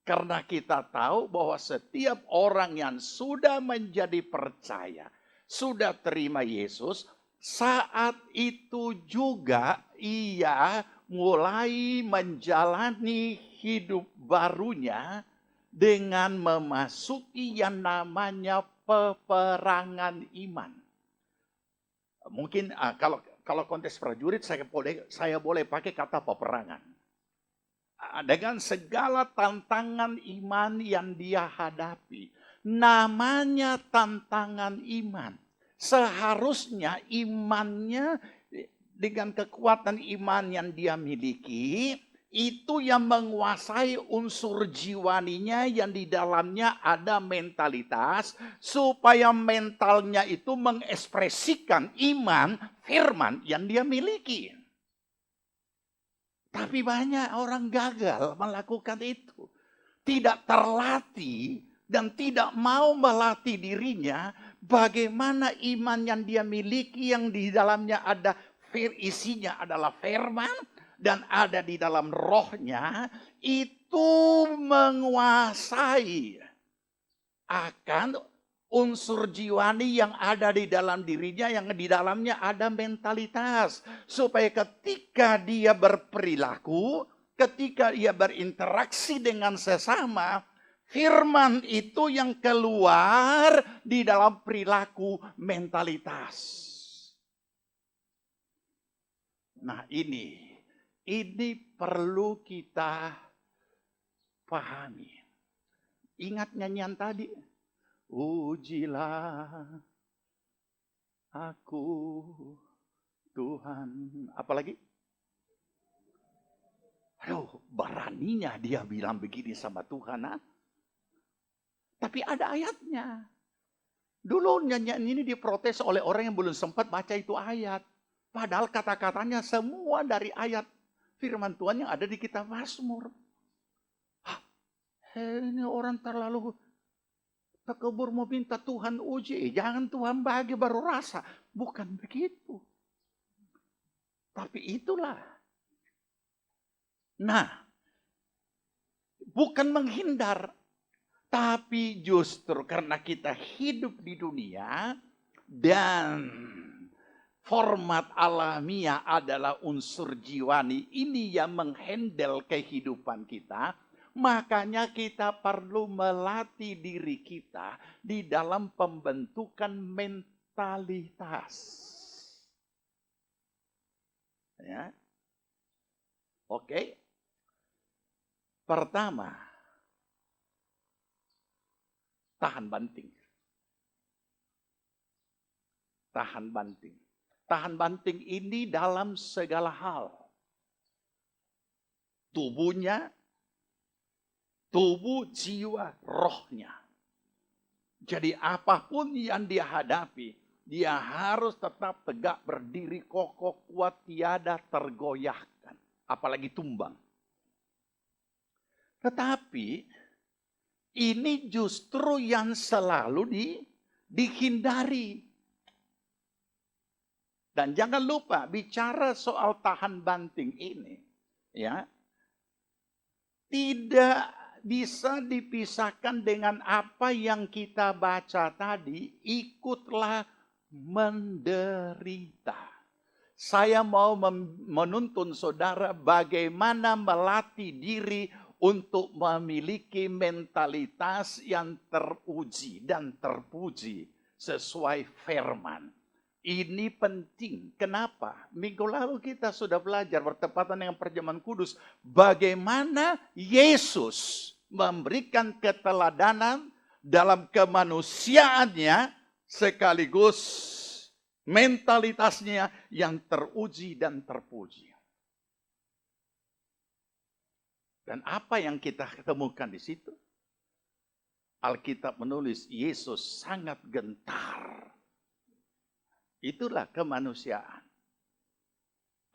Karena kita tahu bahwa setiap orang yang sudah menjadi percaya, sudah terima Yesus, saat itu juga ia mulai menjalani hidup barunya dengan memasuki yang namanya peperangan iman. Mungkin kalau konteks prajurit saya boleh pakai kata peperangan. Dengan segala tantangan iman yang dia hadapi. Namanya tantangan iman. Seharusnya imannya dengan kekuatan iman yang dia miliki, itu yang menguasai unsur jiwaninya yang di dalamnya ada mentalitas, supaya mentalnya itu mengekspresikan iman, firman yang dia miliki. Tapi banyak orang gagal melakukan itu. Tidak terlatih dan tidak mau melatih dirinya bagaimana iman yang dia miliki yang di dalamnya ada isinya adalah firman dan ada di dalam rohnya itu menguasai akan unsur jiwani yang ada di dalam dirinya yang di dalamnya ada mentalitas supaya ketika dia berperilaku, ketika ia berinteraksi dengan sesama, firman itu yang keluar di dalam perilaku mentalitas. Nah ini perlu kita pahami. Ingat nyanyian tadi. Ujilah aku Tuhan. Apalagi? Aduh, beraninya dia bilang begini sama Tuhan. Tapi ada ayatnya. Dulu nyanyian ini diprotes oleh orang yang belum sempat baca itu ayat. Padahal kata-katanya semua dari ayat firman Tuhan yang ada di kitab Mazmur. Ini orang terlalu takabur mau minta Tuhan uji. Jangan Tuhan bagi baru rasa. Bukan begitu. Tapi itulah. Nah, bukan menghindar. Tapi justru karena kita hidup di dunia dan format alamiah adalah unsur jiwani. Ini yang menghandle kehidupan kita. Makanya kita perlu melatih diri kita di dalam pembentukan mentalitas. Ya. Oke. Pertama, tahan banting. Tahan banting. Tahan banting ini dalam segala hal. Tubuh, jiwa, rohnya. Jadi apapun yang dia hadapi, dia harus tetap tegak, berdiri, kokoh, kuat, tiada tergoyahkan. Apalagi tumbang. Tetapi ini justru yang selalu dihindari. Dan jangan lupa, bicara soal tahan banting ini, ya, tidak bisa dipisahkan dengan apa yang kita baca tadi, ikutlah menderita. Saya mau menuntun saudara bagaimana melatih diri untuk memiliki mentalitas yang teruji dan terpuji sesuai firman. Ini penting. Kenapa? Minggu lalu kita sudah belajar bertepatan dengan perjamuan kudus. Bagaimana Yesus memberikan keteladanan dalam kemanusiaannya sekaligus mentalitasnya yang teruji dan terpuji. Dan apa yang kita temukan di situ? Alkitab menulis Yesus sangat gentar. Itulah kemanusiaan.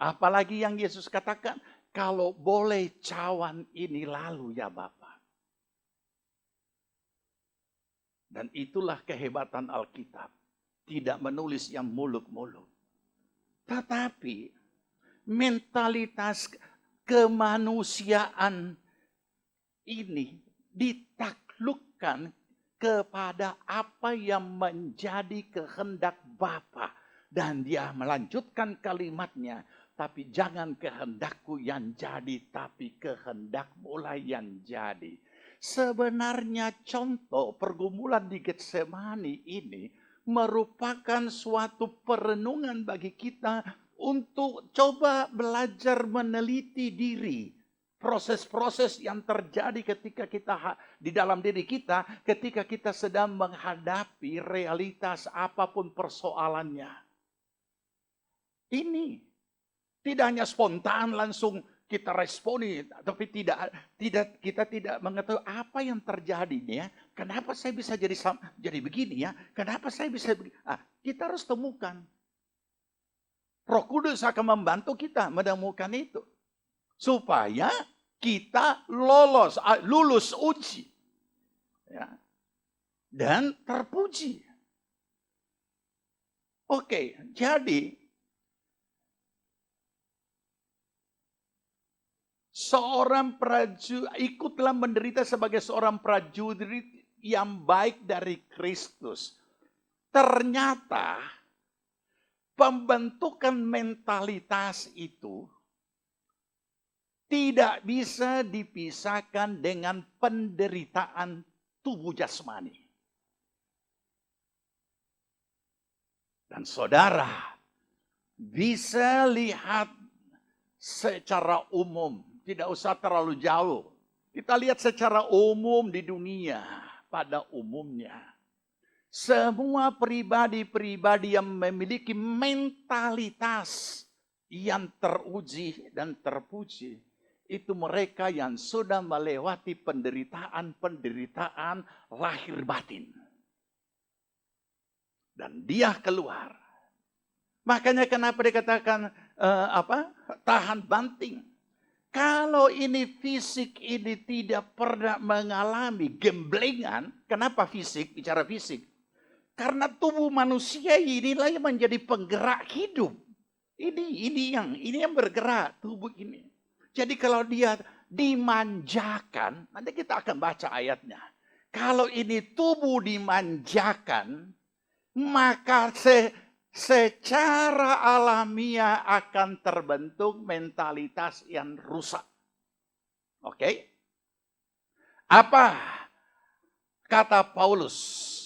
Apalagi yang Yesus katakan, kalau boleh cawan ini lalu ya Bapa. Dan itulah kehebatan Alkitab. Tidak menulis yang muluk-muluk. Tetapi mentalitas kemanusiaan ini ditaklukkan kepada apa yang menjadi kehendak Bapa. Dan dia melanjutkan kalimatnya. Tapi jangan kehendakku yang jadi, tapi kehendakmu lah yang jadi. Sebenarnya contoh pergumulan di Getsemani ini merupakan suatu perenungan bagi kita untuk coba belajar meneliti diri. Proses-proses yang terjadi ketika kita di dalam diri kita, ketika kita sedang menghadapi realitas apapun persoalannya. Ini tidak hanya spontan langsung kita responi, tapi kita tidak mengetahui apa yang terjadi ya. Kenapa saya bisa jadi begini ya? Kenapa saya bisa begini? Kita harus temukan. Roh Kudus akan membantu kita menemukan itu. Supaya kita lulus uji. Ya. Dan terpuji. Oke, jadi seorang prajurit, ikutlah menderita sebagai seorang prajurit yang baik dari Kristus. Ternyata pembentukan mentalitas itu tidak bisa dipisahkan dengan penderitaan tubuh jasmani. Dan saudara bisa lihat secara umum, tidak usah terlalu jauh. Kita lihat secara umum di dunia pada umumnya. Semua pribadi-pribadi yang memiliki mentalitas yang teruji dan terpuji, itu mereka yang sudah melewati penderitaan lahir batin. Dan dia keluar. Makanya kenapa dikatakan tahan banting. Kalau ini fisik ini tidak pernah mengalami gemblengan, kenapa fisik? Bicara fisik. Karena tubuh manusia inilah yang menjadi penggerak hidup. Ini yang bergerak tubuh ini. Jadi kalau dia dimanjakan, nanti kita akan baca ayatnya. Kalau ini tubuh dimanjakan, maka secara alamiah akan terbentuk mentalitas yang rusak. Oke? Apa kata Paulus?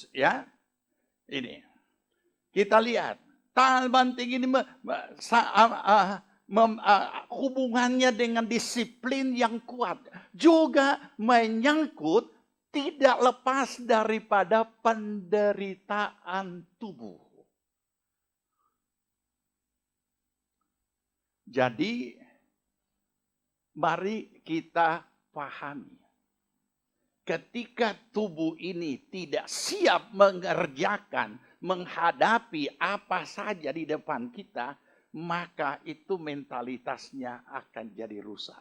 Ya, ini kita lihat. Tal banting ini hubungannya dengan disiplin yang kuat. Juga menyangkut tidak lepas daripada penderitaan tubuh. Jadi, mari kita pahami. Ketika tubuh ini tidak siap mengerjakan, menghadapi apa saja di depan kita, maka itu mentalitasnya akan jadi rusak.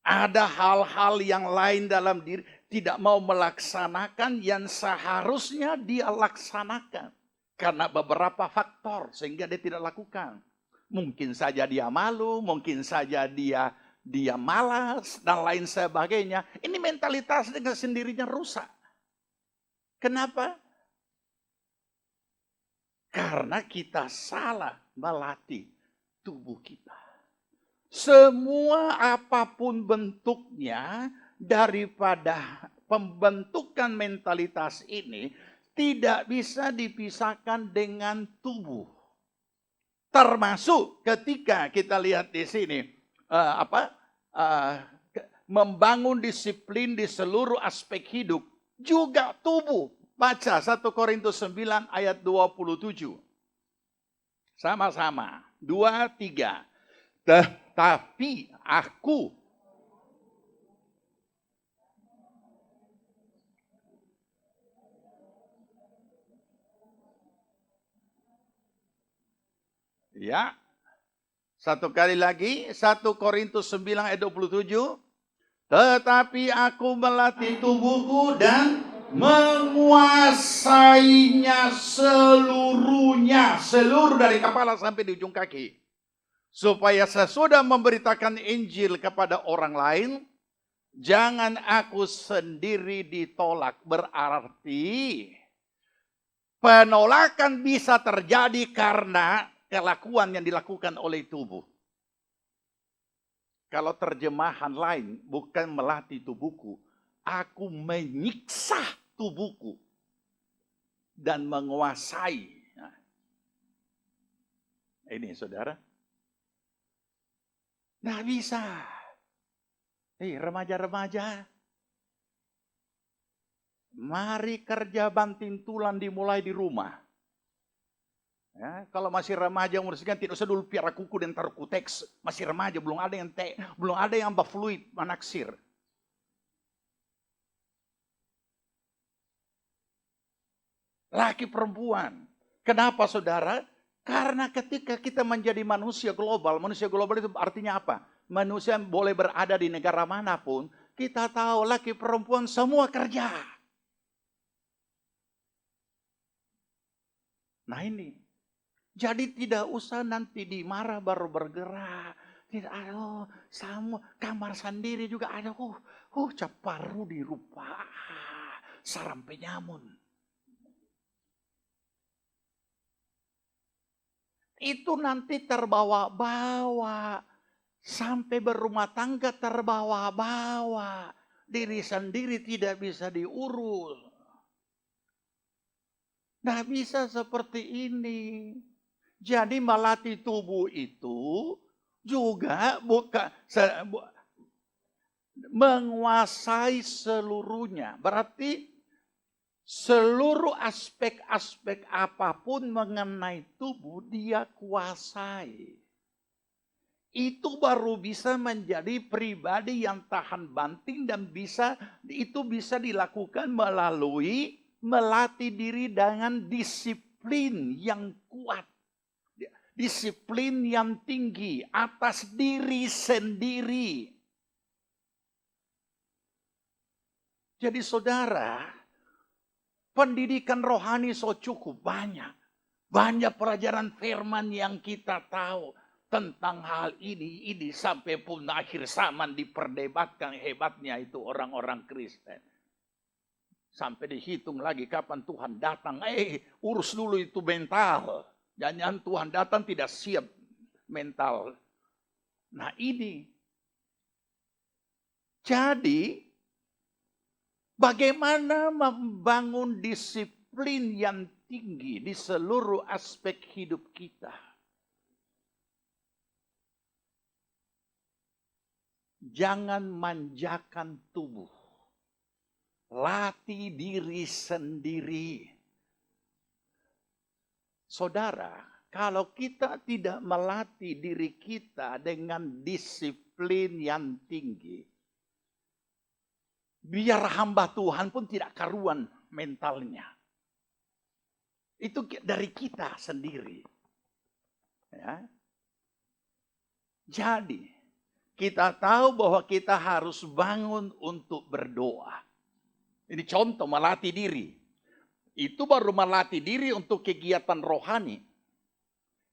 Ada hal-hal yang lain dalam diri tidak mau melaksanakan yang seharusnya dia laksanakan. Karena beberapa faktor sehingga dia tidak lakukan. Mungkin saja dia malu, mungkin saja dia malas dan lain sebagainya. Ini mentalitas dengan sendirinya rusak. Kenapa? Karena kita salah melatih tubuh kita. Semua apapun bentuknya daripada pembentukan mentalitas ini tidak bisa dipisahkan dengan tubuh. Termasuk ketika kita lihat di sini membangun disiplin di seluruh aspek hidup juga tubuh. Baca 1 Korintus 9 ayat 27. Sama-sama. 2, 3. Tetapi aku ya. Satu kali lagi 1 Korintus 9 ayat 27. Tetapi aku melatih tubuhku dan menguasainya seluruhnya. Seluruh dari kepala sampai di ujung kaki. Supaya sesudah memberitakan Injil kepada orang lain, jangan aku sendiri ditolak. Berarti penolakan bisa terjadi karena kelakuan yang dilakukan oleh tubuh. Kalau terjemahan lain, bukan melatih tubuhku, aku menyiksa tubuhku dan menguasai. Nah, ini saudara. Nggak bisa. Remaja-remaja. Mari kerja banting tulang dimulai di rumah. Ya, kalau masih remaja umur sekian tidak usah dulu piara kuku dan taruh kuteks. Masih remaja, belum ada yang fluid manaksir. Laki perempuan. Kenapa saudara? Karena ketika kita menjadi manusia global itu artinya apa? Manusia boleh berada di negara manapun, kita tahu laki perempuan semua kerja. Nah ini, jadi tidak usah nanti dimarah baru bergerak. Tidak ada, sama kamar sendiri juga ada. Caparu dirupa, sarang penyamun. Itu nanti terbawa-bawa. Sampai berumah tangga terbawa-bawa. Diri sendiri tidak bisa diurus. Nah bisa seperti ini. Jadi melatih tubuh itu juga menguasai seluruhnya. Berarti seluruh aspek-aspek apapun mengenai tubuh dia kuasai. Itu baru bisa menjadi pribadi yang tahan banting dan itu bisa dilakukan melalui melatih diri dengan disiplin yang kuat. disiplin yang tinggi atas diri sendiri. Jadi saudara, pendidikan rohani so cukup banyak. Banyak pelajaran firman yang kita tahu tentang hal ini sampai pun akhir zaman diperdebatkan hebatnya itu orang-orang Kristen. Sampai dihitung lagi kapan Tuhan datang. Urus dulu itu mental. Jangan Tuhan datang tidak siap mental. Nah ini. Jadi bagaimana membangun disiplin yang tinggi di seluruh aspek hidup kita. Jangan manjakan tubuh. Latih diri sendiri. Saudara, kalau kita tidak melatih diri kita dengan disiplin yang tinggi, biar hamba Tuhan pun tidak karuan mentalnya. Itu dari kita sendiri. Ya. Jadi, kita tahu bahwa kita harus bangun untuk berdoa. Ini contoh melatih diri. Itu baru melatih diri untuk kegiatan rohani.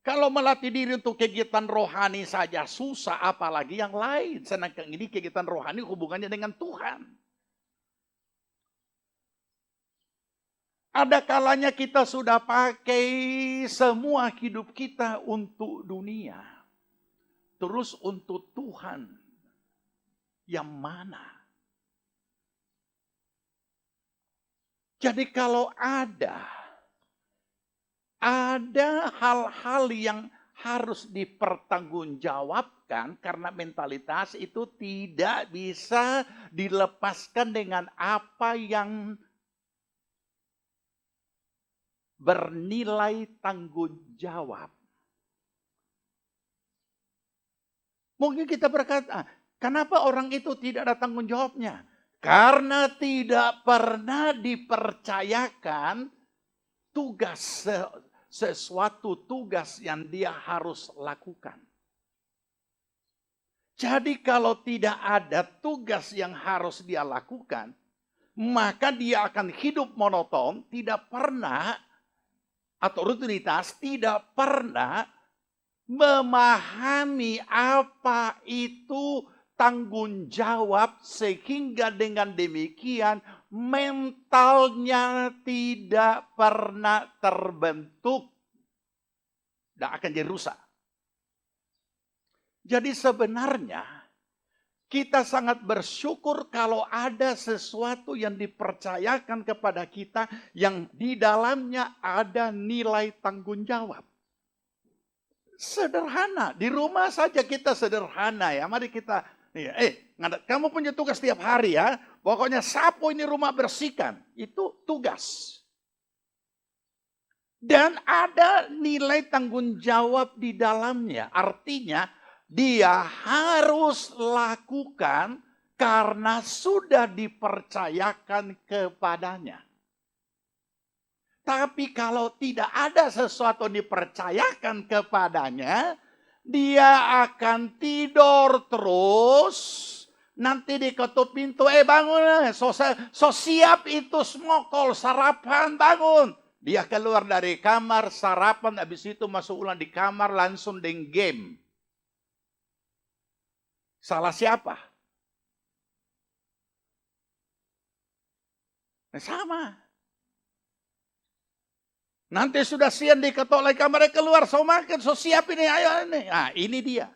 Kalau melatih diri untuk kegiatan rohani saja susah, apalagi yang lain. Sedangkan ini kegiatan rohani hubungannya dengan Tuhan. Ada kalanya kita sudah pakai semua hidup kita untuk dunia. Terus untuk Tuhan yang mana? Jadi kalau ada hal-hal yang harus dipertanggungjawabkan karena mentalitas itu tidak bisa dilepaskan dengan apa yang bernilai tanggung jawab. Mungkin kita berkata, kenapa orang itu tidak ada tanggung jawabnya? Karena tidak pernah dipercayakan sesuatu tugas yang dia harus lakukan. Jadi kalau tidak ada tugas yang harus dia lakukan, maka dia akan hidup monoton, tidak pernah, atau rutinitas, tidak pernah memahami apa itu tanggung jawab, sehingga dengan demikian mentalnya tidak pernah terbentuk dan akan jadi rusak. Jadi sebenarnya kita sangat bersyukur kalau ada sesuatu yang dipercayakan kepada kita yang di dalamnya ada nilai tanggung jawab. Sederhana, di rumah saja kita sederhana ya. Mari kita, kamu punya tugas tiap hari ya. Pokoknya sapu ini rumah bersihkan, itu tugas. Dan ada nilai tanggung jawab di dalamnya. Artinya dia harus lakukan karena sudah dipercayakan kepadanya. Tapi kalau tidak ada sesuatu yang dipercayakan kepadanya, dia akan tidur terus. Nanti diketuk pintu, bangun, so siap itu smokol, sarapan, bangun. Dia keluar dari kamar, sarapan, habis itu masuk ulang di kamar, langsung dengan game. Salah siapa? Sama. Nanti sudah siang diketok lagi kamarnya keluar, so makan, so siap ini, ayo ini. Nah, ini dia.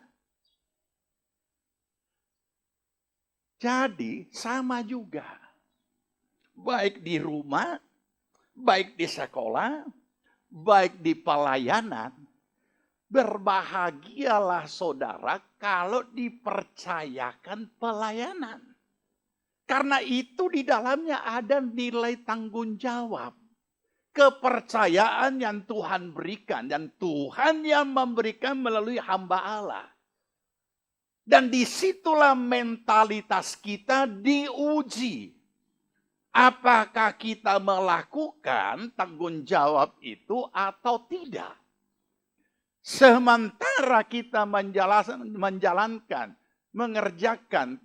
Jadi sama juga. Baik di rumah, baik di sekolah, baik di pelayanan. Berbahagialah saudara kalau dipercayakan pelayanan. Karena itu di dalamnya ada nilai tanggung jawab. Kepercayaan yang Tuhan berikan. Dan Tuhan yang memberikan melalui hamba Allah. Dan disitulah mentalitas kita diuji. Apakah kita melakukan tanggung jawab itu atau tidak. Sementara kita menjalankan, mengerjakan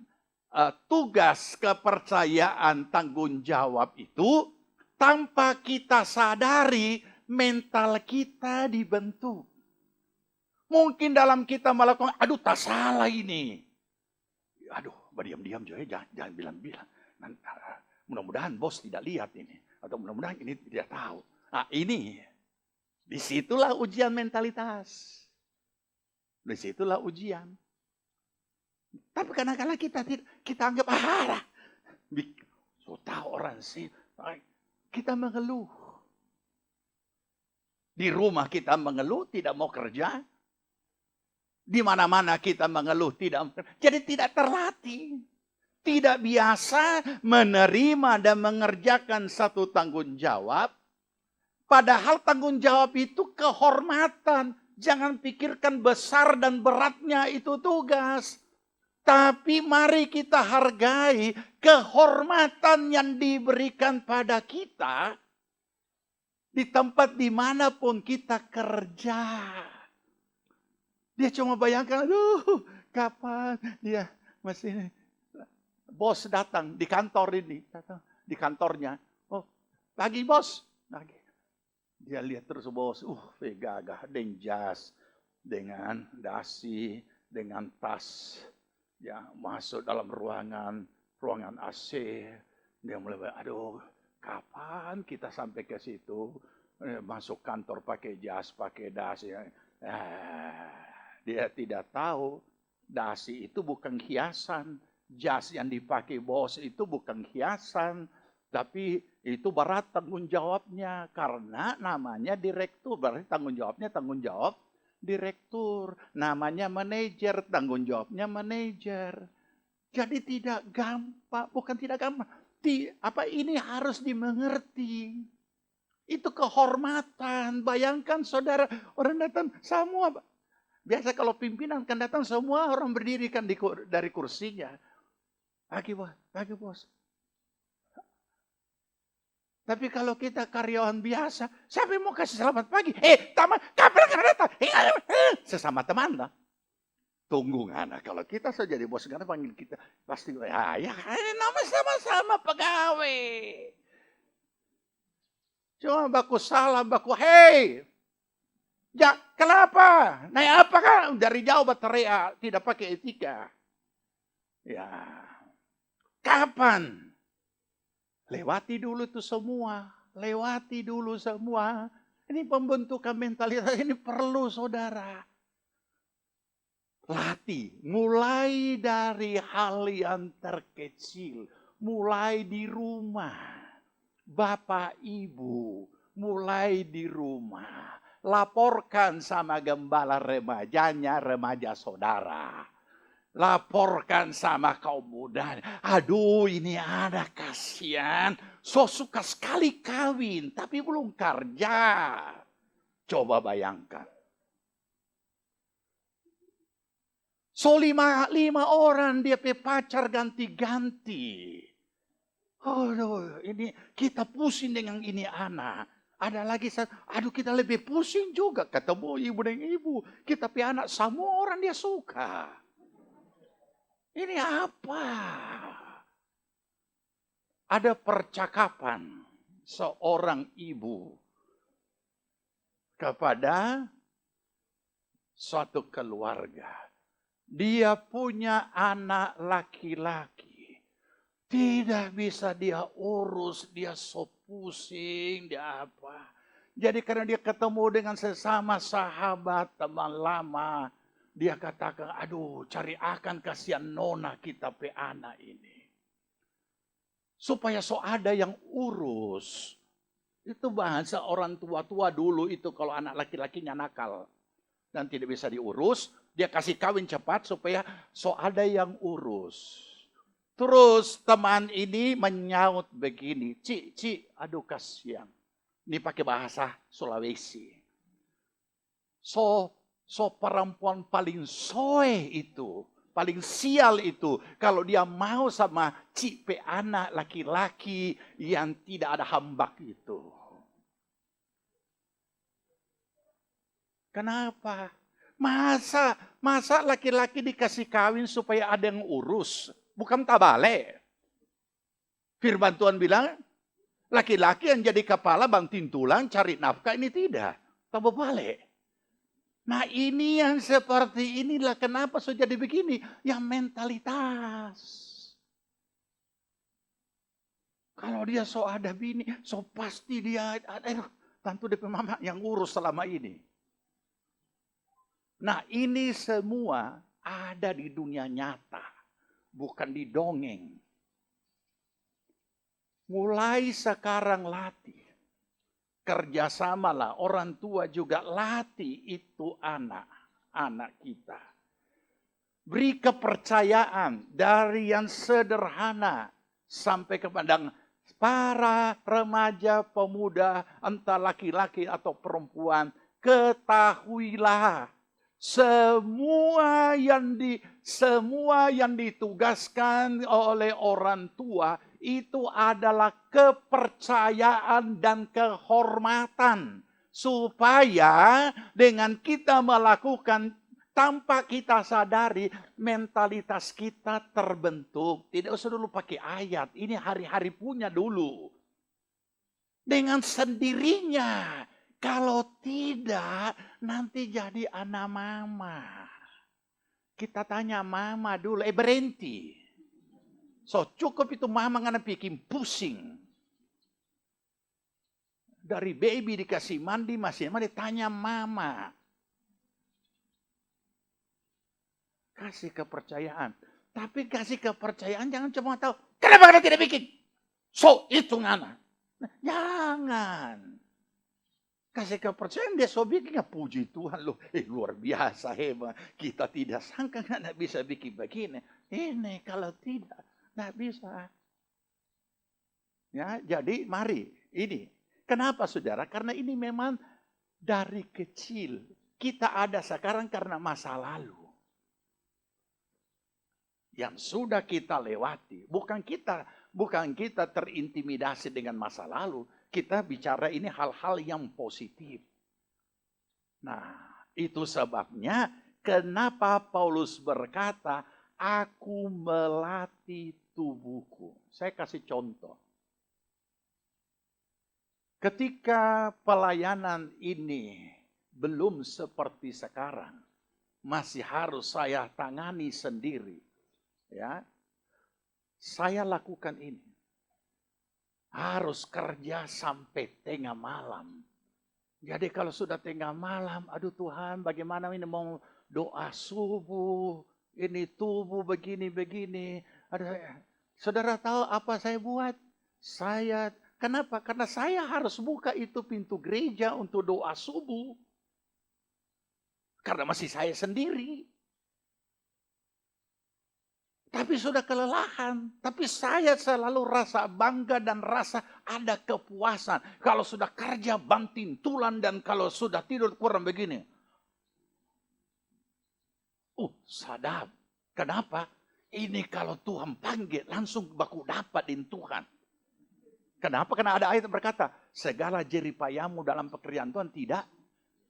tugas kepercayaan tanggung jawab itu, tanpa kita sadari mental kita dibentuk. Mungkin dalam kita melakukan, aduh tak salah ini. Aduh, berdiam-diam juga, jangan bilang-bilang. Mudah-mudahan bos tidak lihat ini. Atau mudah-mudahan ini tidak tahu. Nah ini, disitulah ujian mentalitas. Disitulah ujian. Tapi kadang-kadang kita anggap, so tahu orang sih. Kita mengeluh. Di rumah kita mengeluh, tidak mau kerja. Di mana-mana kita mengeluh, tidak. Jadi tidak terlatih. Tidak biasa menerima dan mengerjakan satu tanggung jawab. Padahal tanggung jawab itu kehormatan. Jangan pikirkan besar dan beratnya itu tugas. Tapi mari kita hargai kehormatan yang diberikan pada kita. Di tempat dimanapun kita kerja. Dia cuma bayangkan, aduh kapan dia masih bos datang di kantor ini. Di kantornya. Oh, pagi bos. Pagi. Dia lihat terus bos, gagah dengan jas, dengan dasi, dengan tas. Ya, masuk dalam ruangan AC. Dia mulai, aduh, kapan kita sampai ke situ? Masuk kantor pakai jas, pakai dasi. Dia tidak tahu, dasi itu bukan hiasan. Jas yang dipakai bos itu bukan hiasan. Tapi itu berat tanggung jawabnya. Karena namanya direktur. Berarti tanggung jawab direktur. Namanya manajer. Tanggung jawabnya manajer. Jadi tidak gampang. Bukan tidak gampang. Ini harus dimengerti. Itu kehormatan. Bayangkan saudara. Orang datang semua. Biasa kalau pimpinan kan datang semua orang berdiri kan dari kursinya. Pagi bos. Tapi kalau kita karyawan biasa, siapa yang mau kasih selamat pagi? Taman, kapan akan datang? Sesama teman lah. Tunggu ngana, kalau kita saja jadi bos, ngana panggil kita. Pasti, nama sama-sama pegawai. Cuma baku salam, ya kenapa? Naik apa kan? Dari jauh teriak, tidak pakai etika. Ya, kapan? Lewati dulu itu semua. Ini pembentukan mentalitas ini perlu saudara. Latih. Mulai dari hal yang terkecil. Mulai di rumah. Bapak Ibu. Mulai di rumah. Laporkan sama gembala remajanya, remaja saudara. Laporkan sama kaum muda. Aduh ini ada kasihan. So suka sekali kawin. Tapi belum kerja. Coba bayangkan. So lima orang dia pe pacar ganti-ganti. Aduh ini kita pusing dengan ini anak. Ada lagi, aduh kita lebih pusing juga. Ketemu ibu dan ibu. Kita pe anak semua orang dia suka. Ini apa? Ada percakapan seorang ibu kepada suatu keluarga. Dia punya anak laki-laki. Tidak bisa dia urus, dia so pusing, dia apa. Jadi karena dia ketemu dengan sesama sahabat, teman lama. Dia katakan, aduh cari akan kasihan nona kita pe anak ini. Supaya ada yang urus. Itu bahasa orang tua-tua dulu itu kalau anak laki-lakinya nakal. Dan tidak bisa diurus, dia kasih kawin cepat supaya ada yang urus. Terus teman ini menyaut begini, Ci, aduh kasihan. Ini pakai bahasa Sulawesi. So perempuan paling soe itu, paling sial itu. Kalau dia mau sama cipe anak laki-laki yang tidak ada hambak itu. Kenapa? Masa laki-laki dikasih kawin supaya ada yang urus? Bukan tabale. Firman Tuhan bilang, laki-laki yang jadi kepala banting tulang cari nafkah, ini tidak. Tabale. Nah ini yang seperti inilah kenapa so jadi begini. Yang mentalitas. Kalau dia so ada bini, so pasti dia ada. Tentu DP mama yang urus selama ini. Nah ini semua ada di dunia nyata. Bukan di dongeng. Mulai sekarang latih. Kerjasamalah orang tua juga latih itu anak kita. Beri kepercayaan dari yang sederhana sampai kepada para remaja, pemuda, entah laki-laki atau perempuan, ketahuilah semua yang ditugaskan oleh orang tua itu adalah kepercayaan dan kehormatan. Supaya dengan kita melakukan tanpa kita sadari mentalitas kita terbentuk. Tidak usah dulu pakai ayat. Ini hari-hari punya dulu. Dengan sendirinya. Kalau tidak, nanti jadi anak mama. Kita tanya mama dulu, berhenti. So cukup itu mama ngana bikin pusing. Dari baby dikasih mandi, masih mandi, tanya mama. Kasih kepercayaan. Tapi kasih kepercayaan jangan cuma tahu, kenapa kalian tidak bikin? So itu ngana. Nah, jangan. Kasih kepercayaan dia so bikin, ya puji Tuhan loh. Luar biasa hebat. Kita tidak sangka nggak bisa bikin begini. Ini kalau tidak, nggak bisa. Ya, jadi mari ini. Kenapa saudara? Karena ini memang dari kecil. Kita ada sekarang karena masa lalu. Yang sudah kita lewati. Bukan kita terintimidasi dengan masa lalu. Kita bicara ini hal-hal yang positif. Nah, itu sebabnya kenapa Paulus berkata, aku melatih tubuhku. Saya kasih contoh. Ketika pelayanan ini belum seperti sekarang, masih harus saya tangani sendiri. Ya, saya lakukan ini. Harus kerja sampai tengah malam. Jadi kalau sudah tengah malam, aduh Tuhan bagaimana ini mau doa subuh, ini tubuh begini-begini. Saudara tahu apa saya buat? Kenapa? Karena saya harus buka itu pintu gereja untuk doa subuh. Karena masih saya sendiri. Tapi sudah kelelahan. Tapi saya selalu rasa bangga dan rasa ada kepuasan. Kalau sudah kerja banting tulang dan kalau sudah tidur kurang begini. Sadap. Kenapa? Ini kalau Tuhan panggil langsung baku dapat din Tuhan. Kenapa? Karena ada ayat berkata, segala jeripayamu dalam pekerjaan Tuhan tidak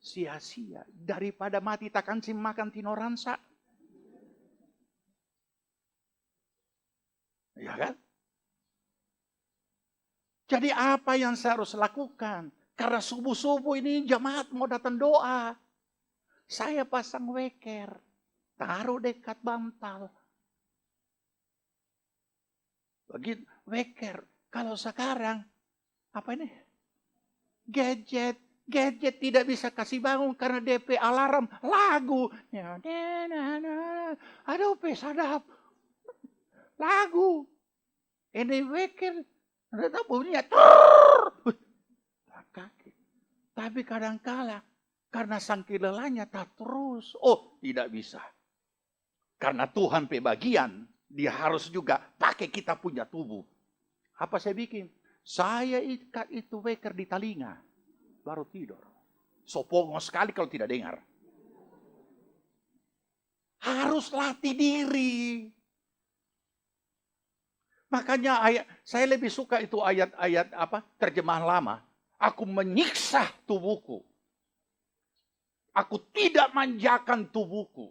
sia-sia. Daripada mati takkan makan tinoransa. Ya kan? Jadi apa yang saya harus lakukan? Karena subuh-subuh ini jemaat mau datang doa. Saya pasang weker. Taruh dekat bantal. Begitu weker. Kalau sekarang, apa ini? Gadget. Gadget tidak bisa kasih bangun karena DP alarm. Lagu. Aduh, pesadap. Lagu. Ini weker. Tidak tahu bunyinya. Kaki. Tapi kadangkala karena saking lelahnya tak terus. Tidak bisa. Karena Tuhan bagian. Dia harus juga pakai kita punya tubuh. Apa saya bikin? Saya ikat itu weker di telinga. Baru tidur. Sopongo sekali kalau tidak dengar. Harus latih diri. Makanya saya lebih suka itu ayat-ayat terjemahan lama. Aku menyiksa tubuhku. Aku tidak manjakan tubuhku.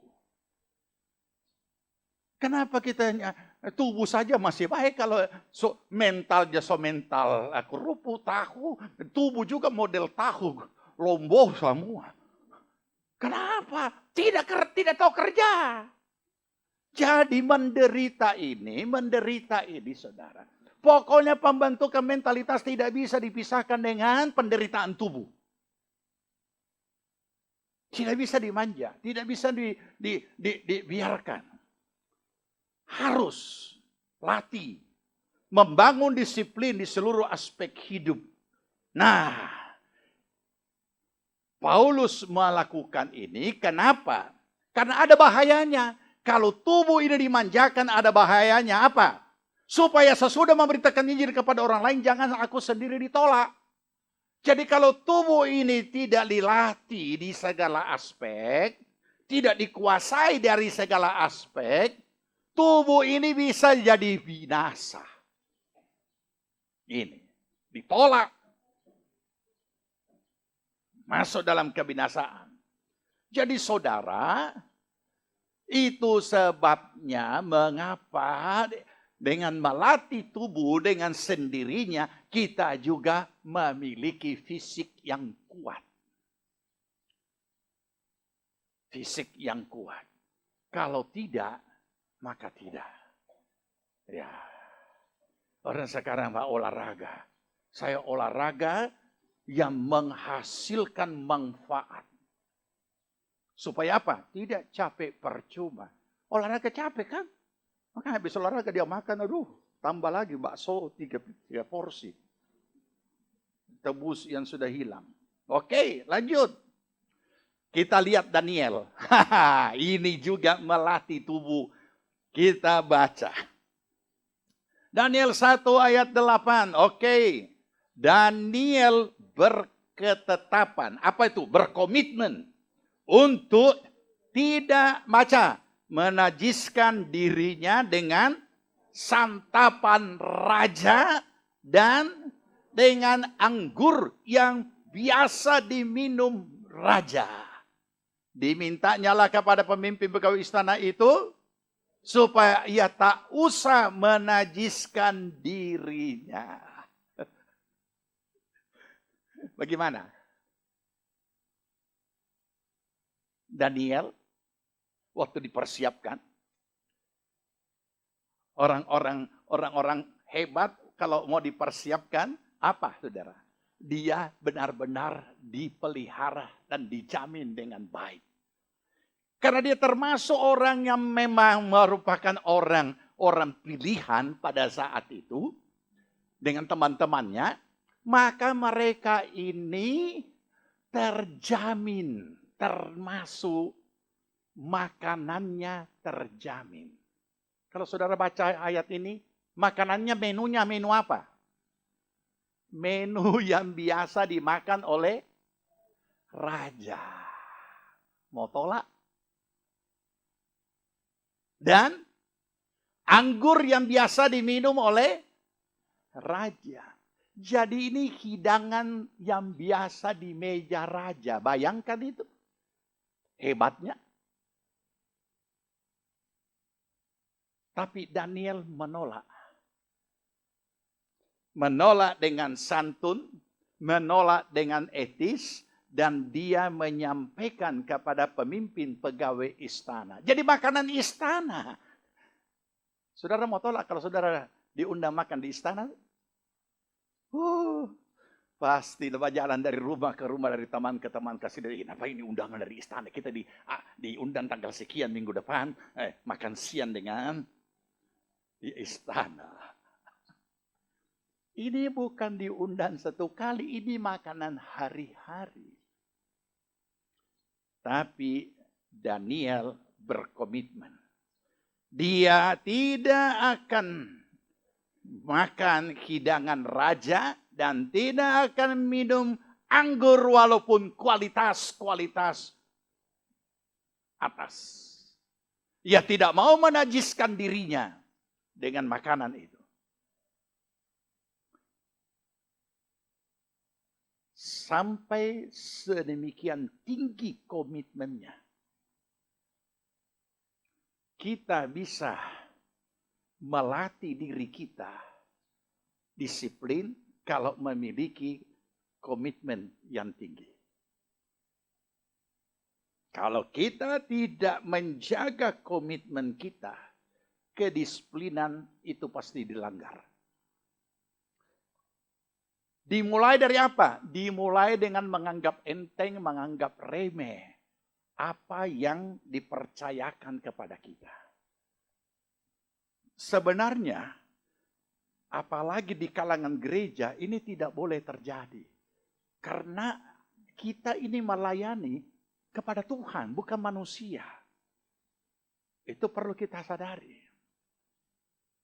Kenapa kita tubuh saja masih baik kalau mentalnya mental kerupuk tahu, tubuh juga model tahu, lombo semua. Kenapa? Tidak tahu kerja. Jadi menderita ini saudara. Pokoknya pembentukan mentalitas tidak bisa dipisahkan dengan penderitaan tubuh. Tidak bisa dimanja, tidak bisa dibiarkan. Harus latih, membangun disiplin di seluruh aspek hidup. Nah, Paulus melakukan ini kenapa? Karena ada bahayanya. Kalau tubuh ini dimanjakan ada bahayanya apa? Supaya sesudah memberitakan Injil kepada orang lain, jangan aku sendiri ditolak. Jadi kalau tubuh ini tidak dilatih di segala aspek, tidak dikuasai dari segala aspek, tubuh ini bisa jadi binasa. Ini, ditolak. Masuk dalam kebinasaan. Jadi saudara, itu sebabnya mengapa dengan melatih tubuh dengan sendirinya kita juga memiliki fisik yang kuat. Fisik yang kuat. Kalau tidak, maka tidak. Ya. Orang sekarang mau olahraga. Saya olahraga yang menghasilkan manfaat. Supaya apa? Tidak capek percuma. Olahraga capek kan? Maka habis olahraga dia makan, tambah lagi bakso 3 porsi. Tebus yang sudah hilang. Oke, lanjut. Kita lihat Daniel. Ini juga melatih tubuh. Kita baca. Daniel 1 ayat 8. Oke. Daniel berketetapan. Apa itu? Berkomitmen. Untuk tidak menajiskan dirinya dengan santapan raja dan dengan anggur yang biasa diminum raja. Dimintanya lah kepada pemimpin pegawai istana itu supaya ia tak usah menajiskan dirinya. Bagaimana? Daniel waktu dipersiapkan, orang-orang hebat kalau mau dipersiapkan apa, saudara? Dia benar-benar dipelihara dan dijamin dengan baik. Karena dia termasuk orang yang memang merupakan orang pilihan pada saat itu dengan teman-temannya, maka mereka ini terjamin. Termasuk makanannya terjamin. Kalau saudara baca ayat ini, makanannya menunya menu apa? Menu yang biasa dimakan oleh raja. Mau tolak? Dan anggur yang biasa diminum oleh raja. Jadi ini hidangan yang biasa di meja raja. Bayangkan itu. Hebatnya. Tapi Daniel menolak. Menolak dengan santun, menolak dengan etis, dan dia menyampaikan kepada pemimpin pegawai istana. Jadi makanan istana. Saudara mau tolak kalau saudara diundang makan di istana? Pasti lepas jalan dari rumah ke rumah, dari teman ke teman, kasih dari apa ini undangan dari istana, kita diundang tanggal sekian minggu depan, makan siang dengan di istana. Ini bukan diundang satu kali, ini makanan hari-hari. Tapi Daniel berkomitmen. Dia tidak akan makan hidangan raja dan tidak akan minum anggur walaupun kualitas atas. Ia tidak mau menajiskan dirinya dengan makanan itu. sampai sedemikian tinggi komitmennya, kita bisa melatih diri kita disiplin kalau memiliki komitmen yang tinggi. Kalau kita tidak menjaga komitmen kita, kedisiplinan itu pasti dilanggar. Dimulai dari apa? Dimulai dengan menganggap enteng, menganggap remeh apa yang dipercayakan kepada kita. Sebenarnya, apalagi di kalangan gereja, ini tidak boleh terjadi. Karena kita ini melayani kepada Tuhan, bukan manusia. Itu perlu kita sadari.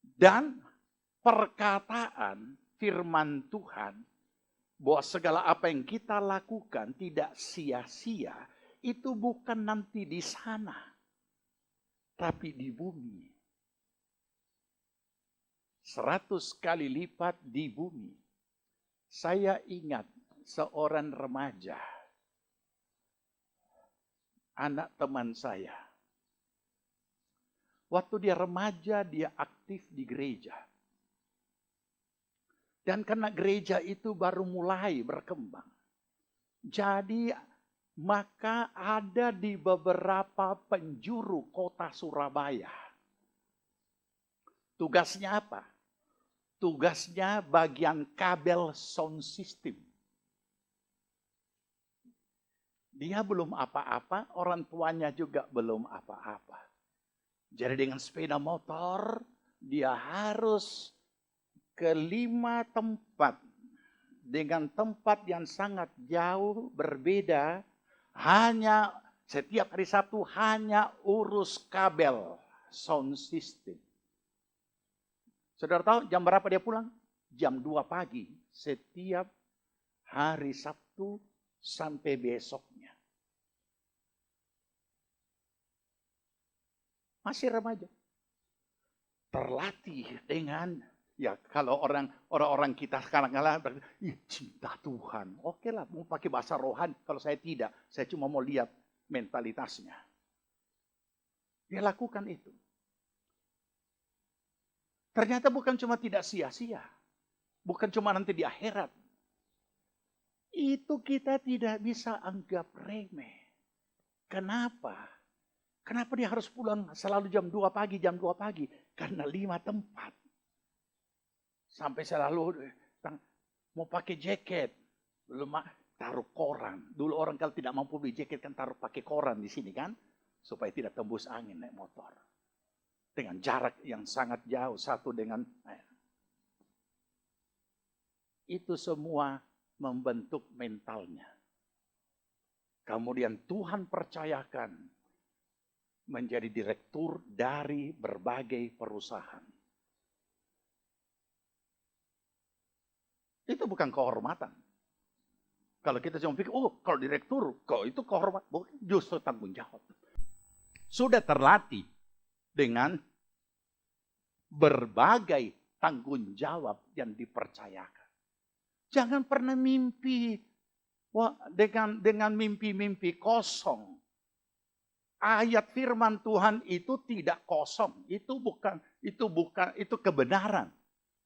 Dan perkataan firman Tuhan, bahwa segala apa yang kita lakukan tidak sia-sia, itu bukan nanti di sana, tapi di bumi. 100 kali lipat di bumi. Saya ingat seorang remaja, anak teman saya. Waktu dia remaja, dia aktif di gereja. Dan karena gereja itu baru mulai berkembang. Jadi maka ada di beberapa penjuru kota Surabaya. Tugasnya apa? Tugasnya bagian kabel sound system. Dia belum apa-apa, orang tuanya juga belum apa-apa. Jadi dengan sepeda motor, dia harus ke 5 tempat. Dengan tempat yang sangat jauh, berbeda. Hanya setiap hari Sabtu hanya urus kabel sound system. Saudara tahu jam berapa dia pulang? Jam 2 pagi. Setiap hari Sabtu sampai besoknya. Masih remaja. Terlatih dengan, ya kalau orang-orang kita kadang-kadang cinta Tuhan. Oke lah, mau pakai bahasa rohani. Kalau saya tidak, saya cuma mau lihat mentalitasnya. Dia lakukan itu. Ternyata bukan cuma tidak sia-sia. Bukan cuma nanti di akhirat. Itu kita tidak bisa anggap remeh. Kenapa? Kenapa dia harus pulang selalu jam 2 pagi, jam 2 pagi? Karena 5 tempat. Sampai selalu mau pakai jaket. Belum taruh koran. Dulu orang kalau tidak mampu beli jaket kan taruh pakai koran di sini kan. Supaya tidak tembus angin naik motor. Dengan jarak yang sangat jauh satu dengan. Itu semua membentuk mentalnya. Kemudian Tuhan percayakan menjadi direktur dari berbagai perusahaan. Itu bukan kehormatan. Kalau kita cuma pikir, oh kalau direktur, kok itu kehormatan. Justru tanggung jawab. Sudah terlatih dengan berbagai tanggung jawab yang dipercayakan. Jangan pernah mimpi dengan mimpi-mimpi kosong. Ayat firman Tuhan itu tidak kosong. Itu kebenaran.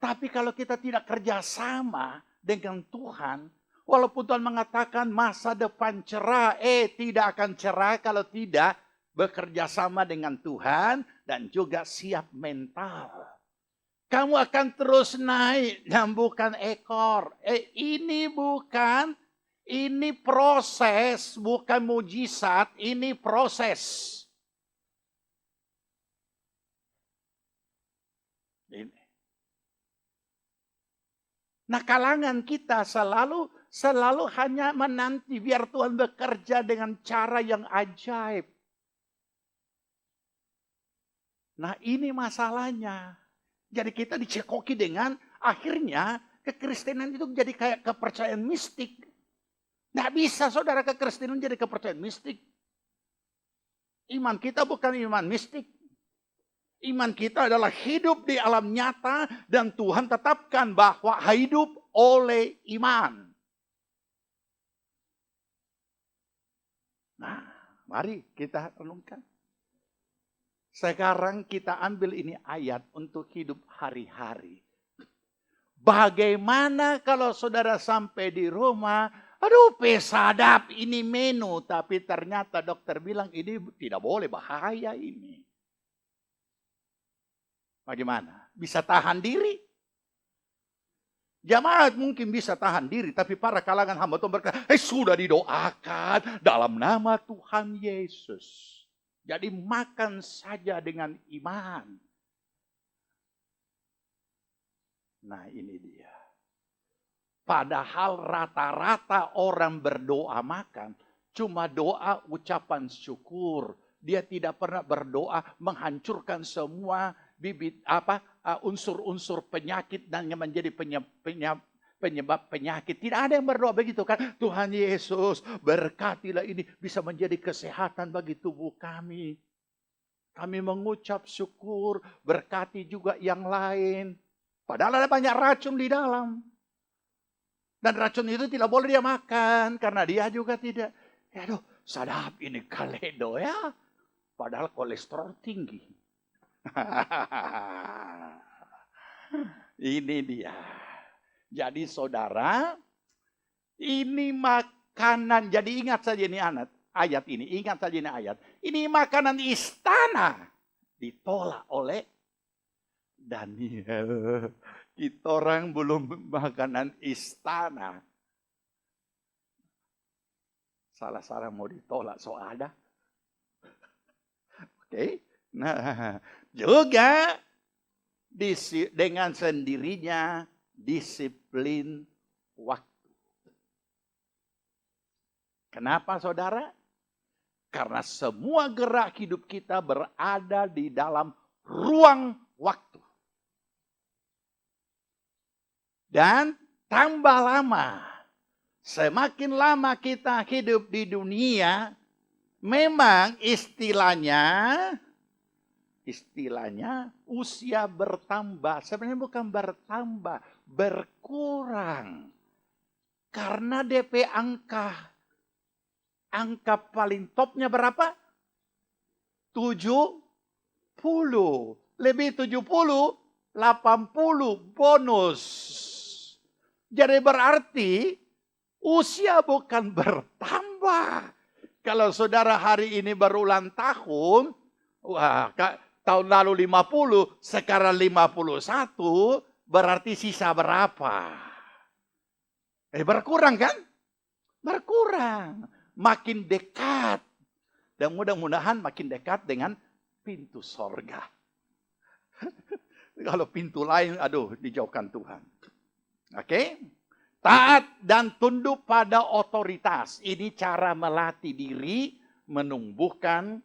Tapi kalau kita tidak kerjasama dengan Tuhan, walaupun Tuhan mengatakan masa depan cerah, tidak akan cerah kalau tidak bekerja sama dengan Tuhan dan juga siap mental. Kamu akan terus naik dan bukan ekor. Ini proses, bukan mujizat, ini proses. Ini. Nah, kalangan kita selalu hanya menanti biar Tuhan bekerja dengan cara yang ajaib. Nah, ini masalahnya. Jadi kita dicekoki dengan akhirnya kekristenan itu jadi kayak kepercayaan mistik. Nggak bisa saudara kekristenan jadi kepercayaan mistik. Iman kita bukan iman mistik. Iman kita adalah hidup di alam nyata dan Tuhan tetapkan bahwa hidup oleh iman. Mari kita renungkan. Sekarang kita ambil ini ayat untuk hidup hari-hari. Bagaimana kalau saudara sampai di rumah, aduh pesadap ini menu, tapi ternyata dokter bilang ini tidak boleh, bahaya ini. Bagaimana? Bisa tahan diri? Jemaat mungkin bisa tahan diri, tapi para kalangan hamba Tuhan berkata, sudah didoakan dalam nama Tuhan Yesus. Jadi makan saja dengan iman. Nah ini dia. Padahal rata-rata orang berdoa makan, cuma doa ucapan syukur. Dia tidak pernah berdoa menghancurkan semua bibit unsur-unsur penyakit dan yang menjadi penyebab penyakit. Tidak ada yang berdoa begitu kan. Tuhan Yesus berkatilah ini bisa menjadi kesehatan bagi tubuh kami. Kami mengucap syukur, berkati juga yang lain. Padahal ada banyak racun di dalam. Dan racun itu tidak boleh dia makan. Karena dia juga tidak. Aduh sadap ini kaledo ya. Padahal kolesterol tinggi. Ini dia. Jadi saudara, ini makanan, jadi ingat saja ini ayat ini, ingat saja ini ayat. Ini makanan istana ditolak oleh Daniel. Kita orang belum makanan istana. Salah-salah mau ditolak, so ada. Oke, nah juga dengan sendirinya disiplin waktu. Kenapa saudara? Karena semua gerak hidup kita berada di dalam ruang waktu. Dan tambah lama, semakin lama kita hidup di dunia, memang istilahnya usia bertambah. Sebenarnya bukan bertambah, berkurang. Karena DP angka paling topnya berapa? 70. Lebih 70, 80 bonus. Jadi berarti usia bukan bertambah. Kalau saudara hari ini berulang tahun, wah, tahun lalu 50, sekarang 51, berarti sisa berapa? Berkurang kan? Berkurang. Makin dekat. Dan mudah-mudahan makin dekat dengan pintu sorga. Kalau pintu lain, aduh, dijauhkan Tuhan. Oke? Taat dan tunduk pada otoritas. Ini cara melatih diri, menumbuhkan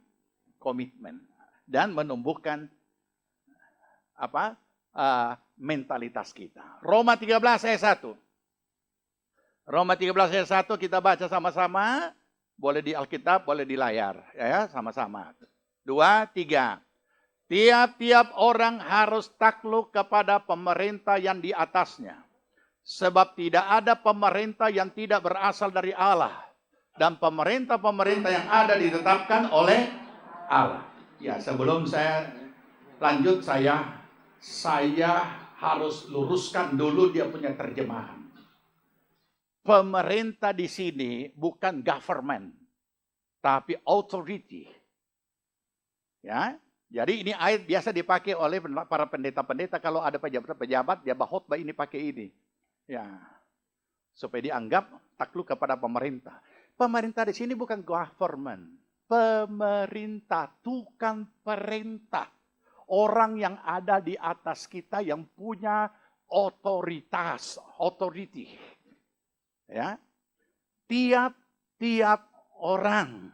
komitmen. Dan menumbuhkan mentalitas kita. Roma 13 ayat 1. Roma 13 ayat 1 kita baca sama-sama. Boleh di Alkitab, boleh di layar. Ya, sama-sama. 2, 3. Tiap-tiap orang harus takluk kepada pemerintah yang di atasnya. Sebab tidak ada pemerintah yang tidak berasal dari Allah. Dan pemerintah-pemerintah yang ada ditetapkan oleh Allah. Ya, sebelum saya lanjut, saya harus luruskan dulu dia punya terjemahan. Pemerintah di sini bukan government, tapi authority. Ya, jadi ini ayat biasa dipakai oleh para pendeta-pendeta kalau ada pejabat-pejabat dia khotbah ini pakai ini. Ya, supaya dianggap takluk kepada pemerintah. Pemerintah di sini bukan government. Pemerintah, tukang perintah. Orang yang ada di atas kita yang punya otoritas, authority. Ya. Tiap-tiap orang.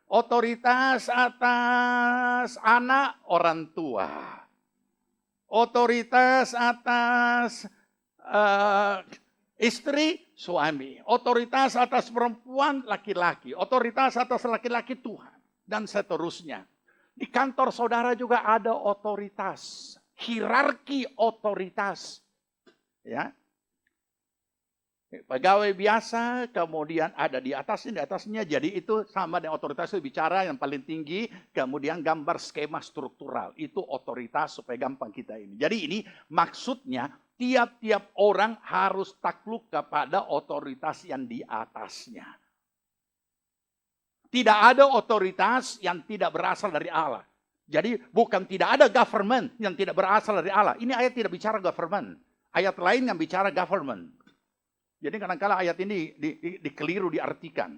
Otoritas atas anak, orang tua. Otoritas atas istri, suami. Otoritas atas perempuan, laki-laki. Otoritas atas laki-laki, Tuhan. Dan seterusnya. Di kantor saudara juga ada otoritas. Hierarki otoritas. Ya. Pegawai biasa, kemudian ada di atasnya, jadi itu sama dengan otoritas itu bicara yang paling tinggi, kemudian gambar skema struktural, itu otoritas supaya gampang kita ini. Jadi ini maksudnya tiap-tiap orang harus takluk kepada otoritas yang di atasnya. Tidak ada otoritas yang tidak berasal dari Allah. Jadi bukan tidak ada government yang tidak berasal dari Allah. Ini ayat tidak bicara government. Ayat lain yang bicara government. Jadi kadang-kadang ayat ini dikeliru diartikan,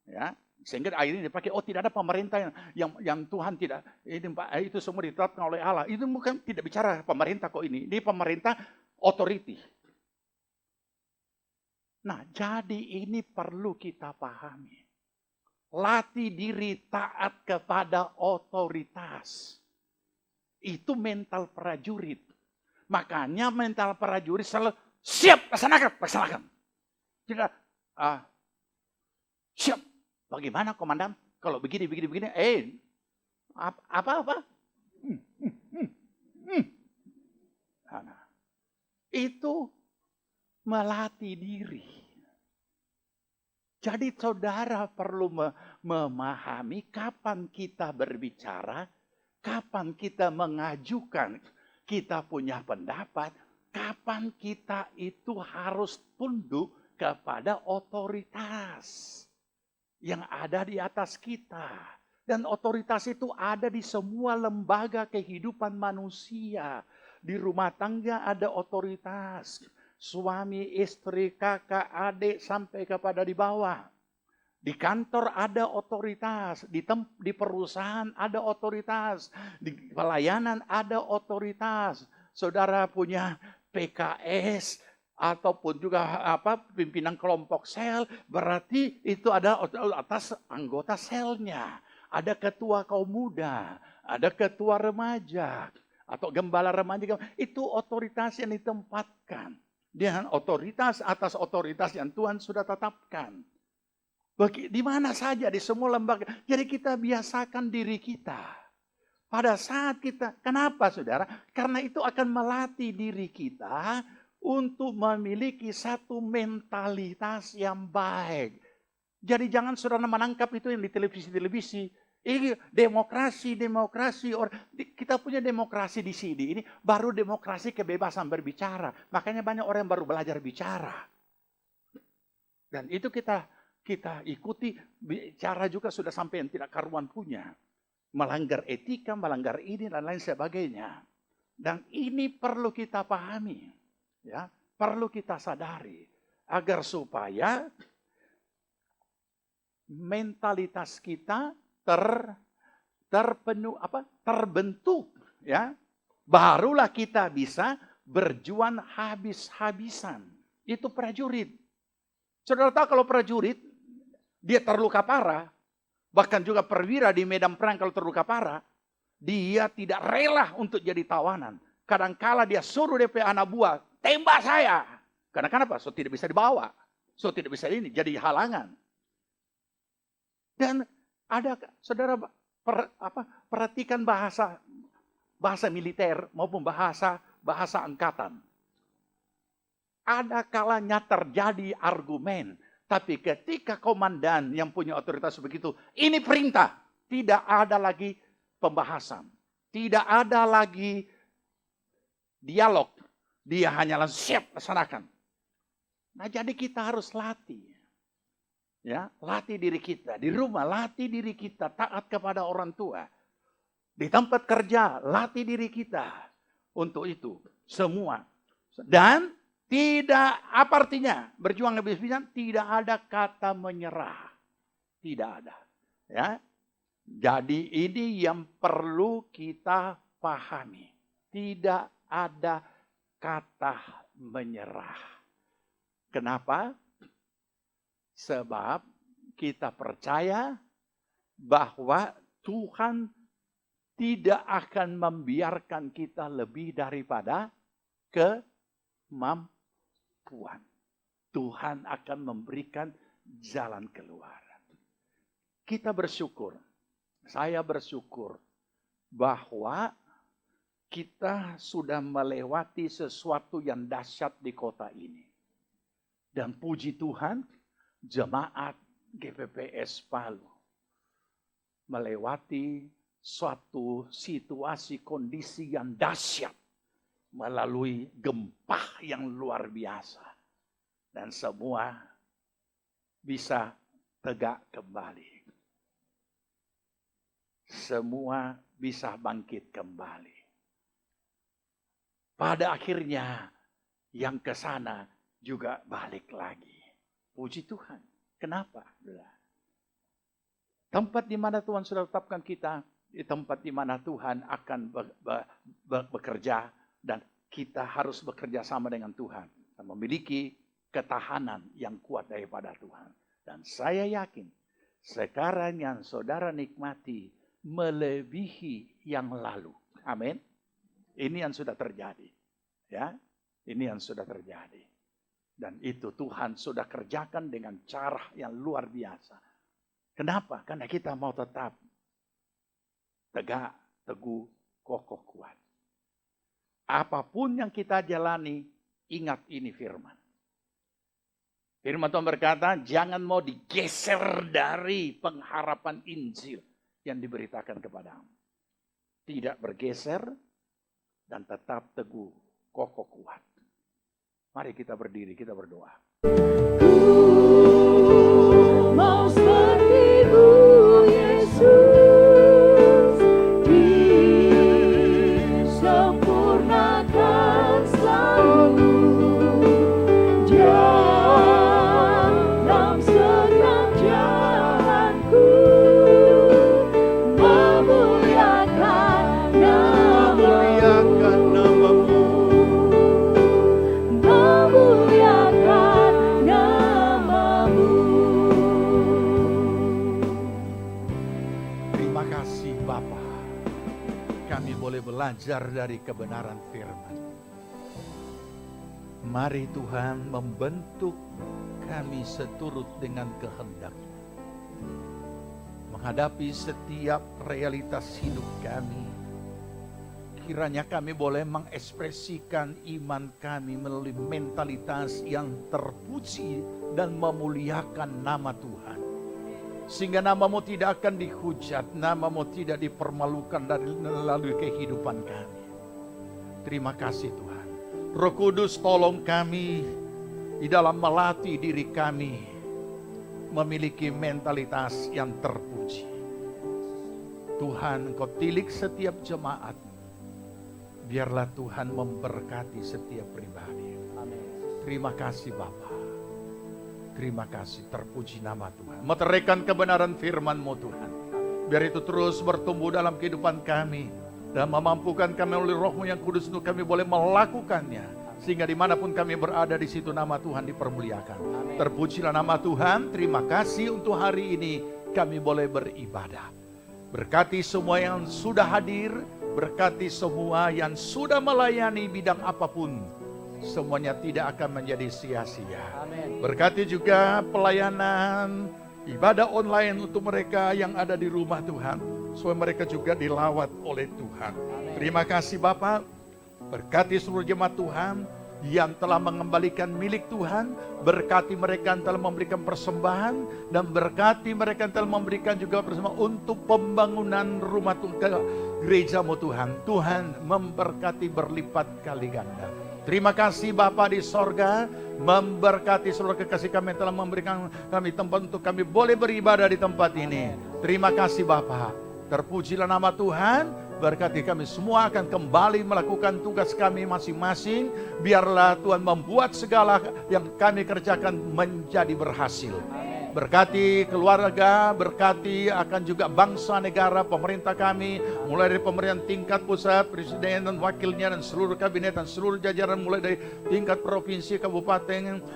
ya, sehingga ayat ini dipakai. Oh, tidak ada pemerintah yang Tuhan tidak. Itu semua ditetapkan oleh Allah. Itu bukan, tidak bicara pemerintah kok ini. Ini pemerintah authority. Nah, jadi ini perlu kita pahami. Latih diri taat kepada otoritas. Itu mental prajurit. Makanya mental prajurit selalu siap, laksanakan. Tidak, siap. Bagaimana komandan? Kalau begini. Apa? Nah, itu melatih diri. Jadi saudara perlu memahami kapan kita berbicara, kapan kita mengajukan, kita punya pendapat, kapan kita itu harus tunduk kepada otoritas yang ada di atas kita. Dan otoritas itu ada di semua lembaga kehidupan manusia. Di rumah tangga ada otoritas. Suami, istri, kakak, adik, sampai kepada di bawah. Di kantor ada otoritas, di perusahaan ada otoritas, di pelayanan ada otoritas. Saudara punya PKS ataupun juga pimpinan kelompok sel, berarti itu ada atas anggota selnya. Ada ketua kaum muda, ada ketua remaja atau gembala remaja. Itu otoritas yang ditempatkan dengan otoritas atas otoritas yang Tuhan sudah tetapkan. Di mana saja, di semua lembaga. Jadi kita biasakan diri kita. Pada saat kita, kenapa saudara? Karena itu akan melatih diri kita untuk memiliki satu mentalitas yang baik. Jadi jangan saudara menangkap itu yang di televisi-televisi. Ini demokrasi. Kita punya demokrasi di sini. Ini baru demokrasi kebebasan berbicara. Makanya banyak orang yang baru belajar bicara. Dan itu kita ikuti, bicara juga sudah sampai yang tidak karuan punya. Melanggar etika, melanggar ini dan lain sebagainya. Dan ini perlu kita pahami, ya, perlu kita sadari agar supaya mentalitas kita terbentuk, ya. Barulah kita bisa berjuang habis-habisan. Itu prajurit. Saudara tahu kalau prajurit dia terluka parah, bahkan juga perwira di medan perang kalau terluka parah, dia tidak rela untuk jadi tawanan. Kadangkala dia suruh DP anak buah, tembak saya. Karena kenapa? So tidak bisa dibawa. So tidak bisa ini, jadi halangan. Dan ada, saudara perhatikan bahasa militer maupun bahasa angkatan. Ada kalanya terjadi argumen. Tapi ketika komandan yang punya otoritas begitu, ini perintah. Tidak ada lagi pembahasan. Tidak ada lagi dialog. Dia hanya langsung siap laksanakan. Nah, jadi kita harus latih. Ya, latih diri kita. Di rumah, latih diri kita. Taat kepada orang tua. Di tempat kerja, latih diri kita. Untuk itu, semua. Dan tidak, apa artinya? Berjuang habis-habisan, tidak ada kata menyerah. Tidak ada. Ya. Jadi ini yang perlu kita pahami. Tidak ada kata menyerah. Kenapa? Sebab kita percaya bahwa Tuhan tidak akan membiarkan kita lebih daripada kemampuan. Tuhan akan memberikan jalan keluar. Kita bersyukur. Saya bersyukur bahwa kita sudah melewati sesuatu yang dahsyat di kota ini. Dan puji Tuhan, jemaat GPPS Palu melewati suatu situasi kondisi yang dahsyat melalui gempa yang luar biasa. Dan semua bisa tegak kembali. Semua bisa bangkit kembali. Pada akhirnya yang ke sana juga balik lagi. Puji Tuhan. Kenapa? Tempat di mana Tuhan sudah tetapkan kita, di tempat di mana Tuhan akan bekerja, dan kita harus bekerja sama dengan Tuhan dan memiliki ketahanan yang kuat daripada Tuhan. Dan saya yakin sekarang yang saudara nikmati melebihi yang lalu. Amin. Ini yang sudah terjadi. Ya, ini yang sudah terjadi. Dan itu Tuhan sudah kerjakan dengan cara yang luar biasa. Kenapa? Karena kita mau tetap tegak, teguh, kokoh, kuat. Apapun yang kita jalani, ingat ini firman. Firman Tuhan berkata, jangan mau digeser dari pengharapan Injil yang diberitakan kepadamu. Tidak bergeser dan tetap teguh, kokoh, kuat. Mari kita berdiri, kita berdoa. Mau seperti-Mu Yesus, disempurnakan selalu dalam setiap jalanku, memuliakan nama-Mu, memuliakan nama-Mu. Terima kasih Bapa. Kami boleh belajar dari kebenaran firman. Mari Tuhan membentuk kami seturut dengan kehendak-Nya. Menghadapi setiap realitas hidup kami, kiranya kami boleh mengekspresikan iman kami melalui mentalitas yang terpuji dan memuliakan nama Tuhan. Sehingga nama-Mu tidak akan dihujat, nama-Mu tidak dipermalukan melalui kehidupan kami. Terima kasih Tuhan. Roh Kudus tolong kami di dalam melatih diri kami memiliki mentalitas yang terpuji. Tuhan, Engkau tilik setiap jemaat. Biarlah Tuhan memberkati setiap pribadi. Terima kasih Bapa. Terima kasih, terpuji nama Tuhan. Meteraikan kebenaran firman-Mu Tuhan. Biar itu terus bertumbuh dalam kehidupan kami. Dan memampukan kami oleh Roh-Mu yang kudus untuk kami boleh melakukannya. Sehingga dimanapun kami berada di situ nama Tuhan dipermuliakan. Terpujilah nama Tuhan. Terima kasih untuk hari ini kami boleh beribadah. Berkati semua yang sudah hadir. Berkati semua yang sudah melayani bidang apapun. Semuanya tidak akan menjadi sia-sia. Berkati juga pelayanan ibadah online untuk mereka yang ada di rumah Tuhan, supaya mereka juga dilawat oleh Tuhan. Terima kasih Bapak. Berkati seluruh jemaat Tuhan yang telah mengembalikan milik Tuhan. Berkati mereka yang telah memberikan persembahan, dan berkati mereka yang telah memberikan juga persembahan untuk pembangunan rumah Tuhan, gereja-Mu Tuhan. Tuhan memberkati berlipat kali ganda. Terima kasih Bapa di sorga, memberkati seluruh kekasih kami yang telah memberikan kami tempat untuk kami boleh beribadah di tempat ini. Terima kasih Bapa. Terpujilah nama Tuhan. Berkati kami semua akan kembali melakukan tugas kami masing-masing. Biarlah Tuhan membuat segala yang kami kerjakan menjadi berhasil. Berkati keluarga, berkati akan juga bangsa, negara, pemerintah kami, mulai dari pemerintahan tingkat pusat, presiden dan wakilnya, dan seluruh kabinet dan seluruh jajaran, mulai dari tingkat provinsi, kabupaten,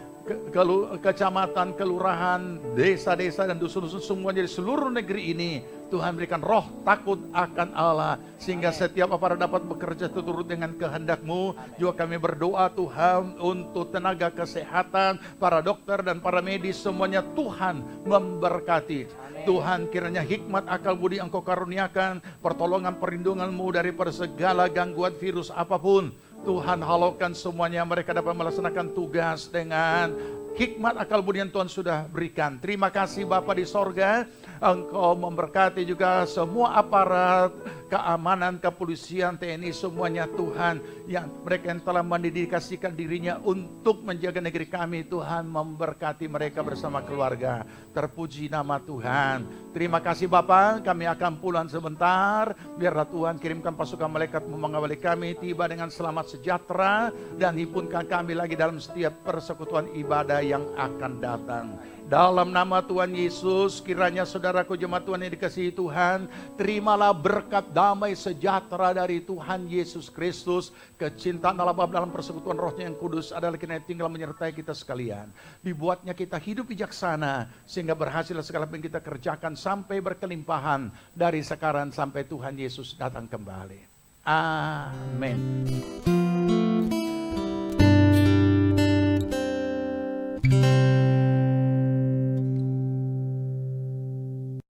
kecamatan, kelurahan, desa-desa dan dusun-dusun semuanya di seluruh negeri ini. Tuhan berikan roh takut akan Allah, sehingga setiap aparat dapat bekerja turut dengan kehendak-Mu. Juga kami berdoa Tuhan untuk tenaga kesehatan, para dokter dan para medis, semuanya Tuhan memberkati. Tuhan, kiranya hikmat akal budi Engkau karuniakan, pertolongan perlindungan-Mu daripada segala gangguan virus apapun. Tuhan halaukan semuanya, mereka dapat melaksanakan tugas dengan hikmat, akal budi yang Tuhan sudah berikan. Terima kasih Bapa di sorga, Engkau memberkati juga semua aparat keamanan, kepolisian, TNI, semuanya Tuhan, yang mereka yang telah mendedikasikan dirinya untuk menjaga negeri kami. Tuhan memberkati mereka bersama keluarga. Terpuji nama Tuhan. Terima kasih Bapa, kami akan pulang sebentar. Biarlah Tuhan kirimkan pasukan malaikat mengawali kami tiba dengan selamat sejahtera, dan himpunkan kami lagi dalam setiap persekutuan ibadah yang akan datang. Dalam nama Tuhan Yesus, kiranya saudaraku jemaat Tuhan yang dikasihi Tuhan, terimalah berkat damai sejahtera dari Tuhan Yesus Kristus. Kecintaan Allah Bapa dalam persekutuan Roh-Nya yang kudus adalah kiranya tinggal menyertai kita sekalian. Dibuatnya kita hidup bijaksana, sehingga berhasil segala yang kita kerjakan sampai berkelimpahan dari sekarang sampai Tuhan Yesus datang kembali. Amin.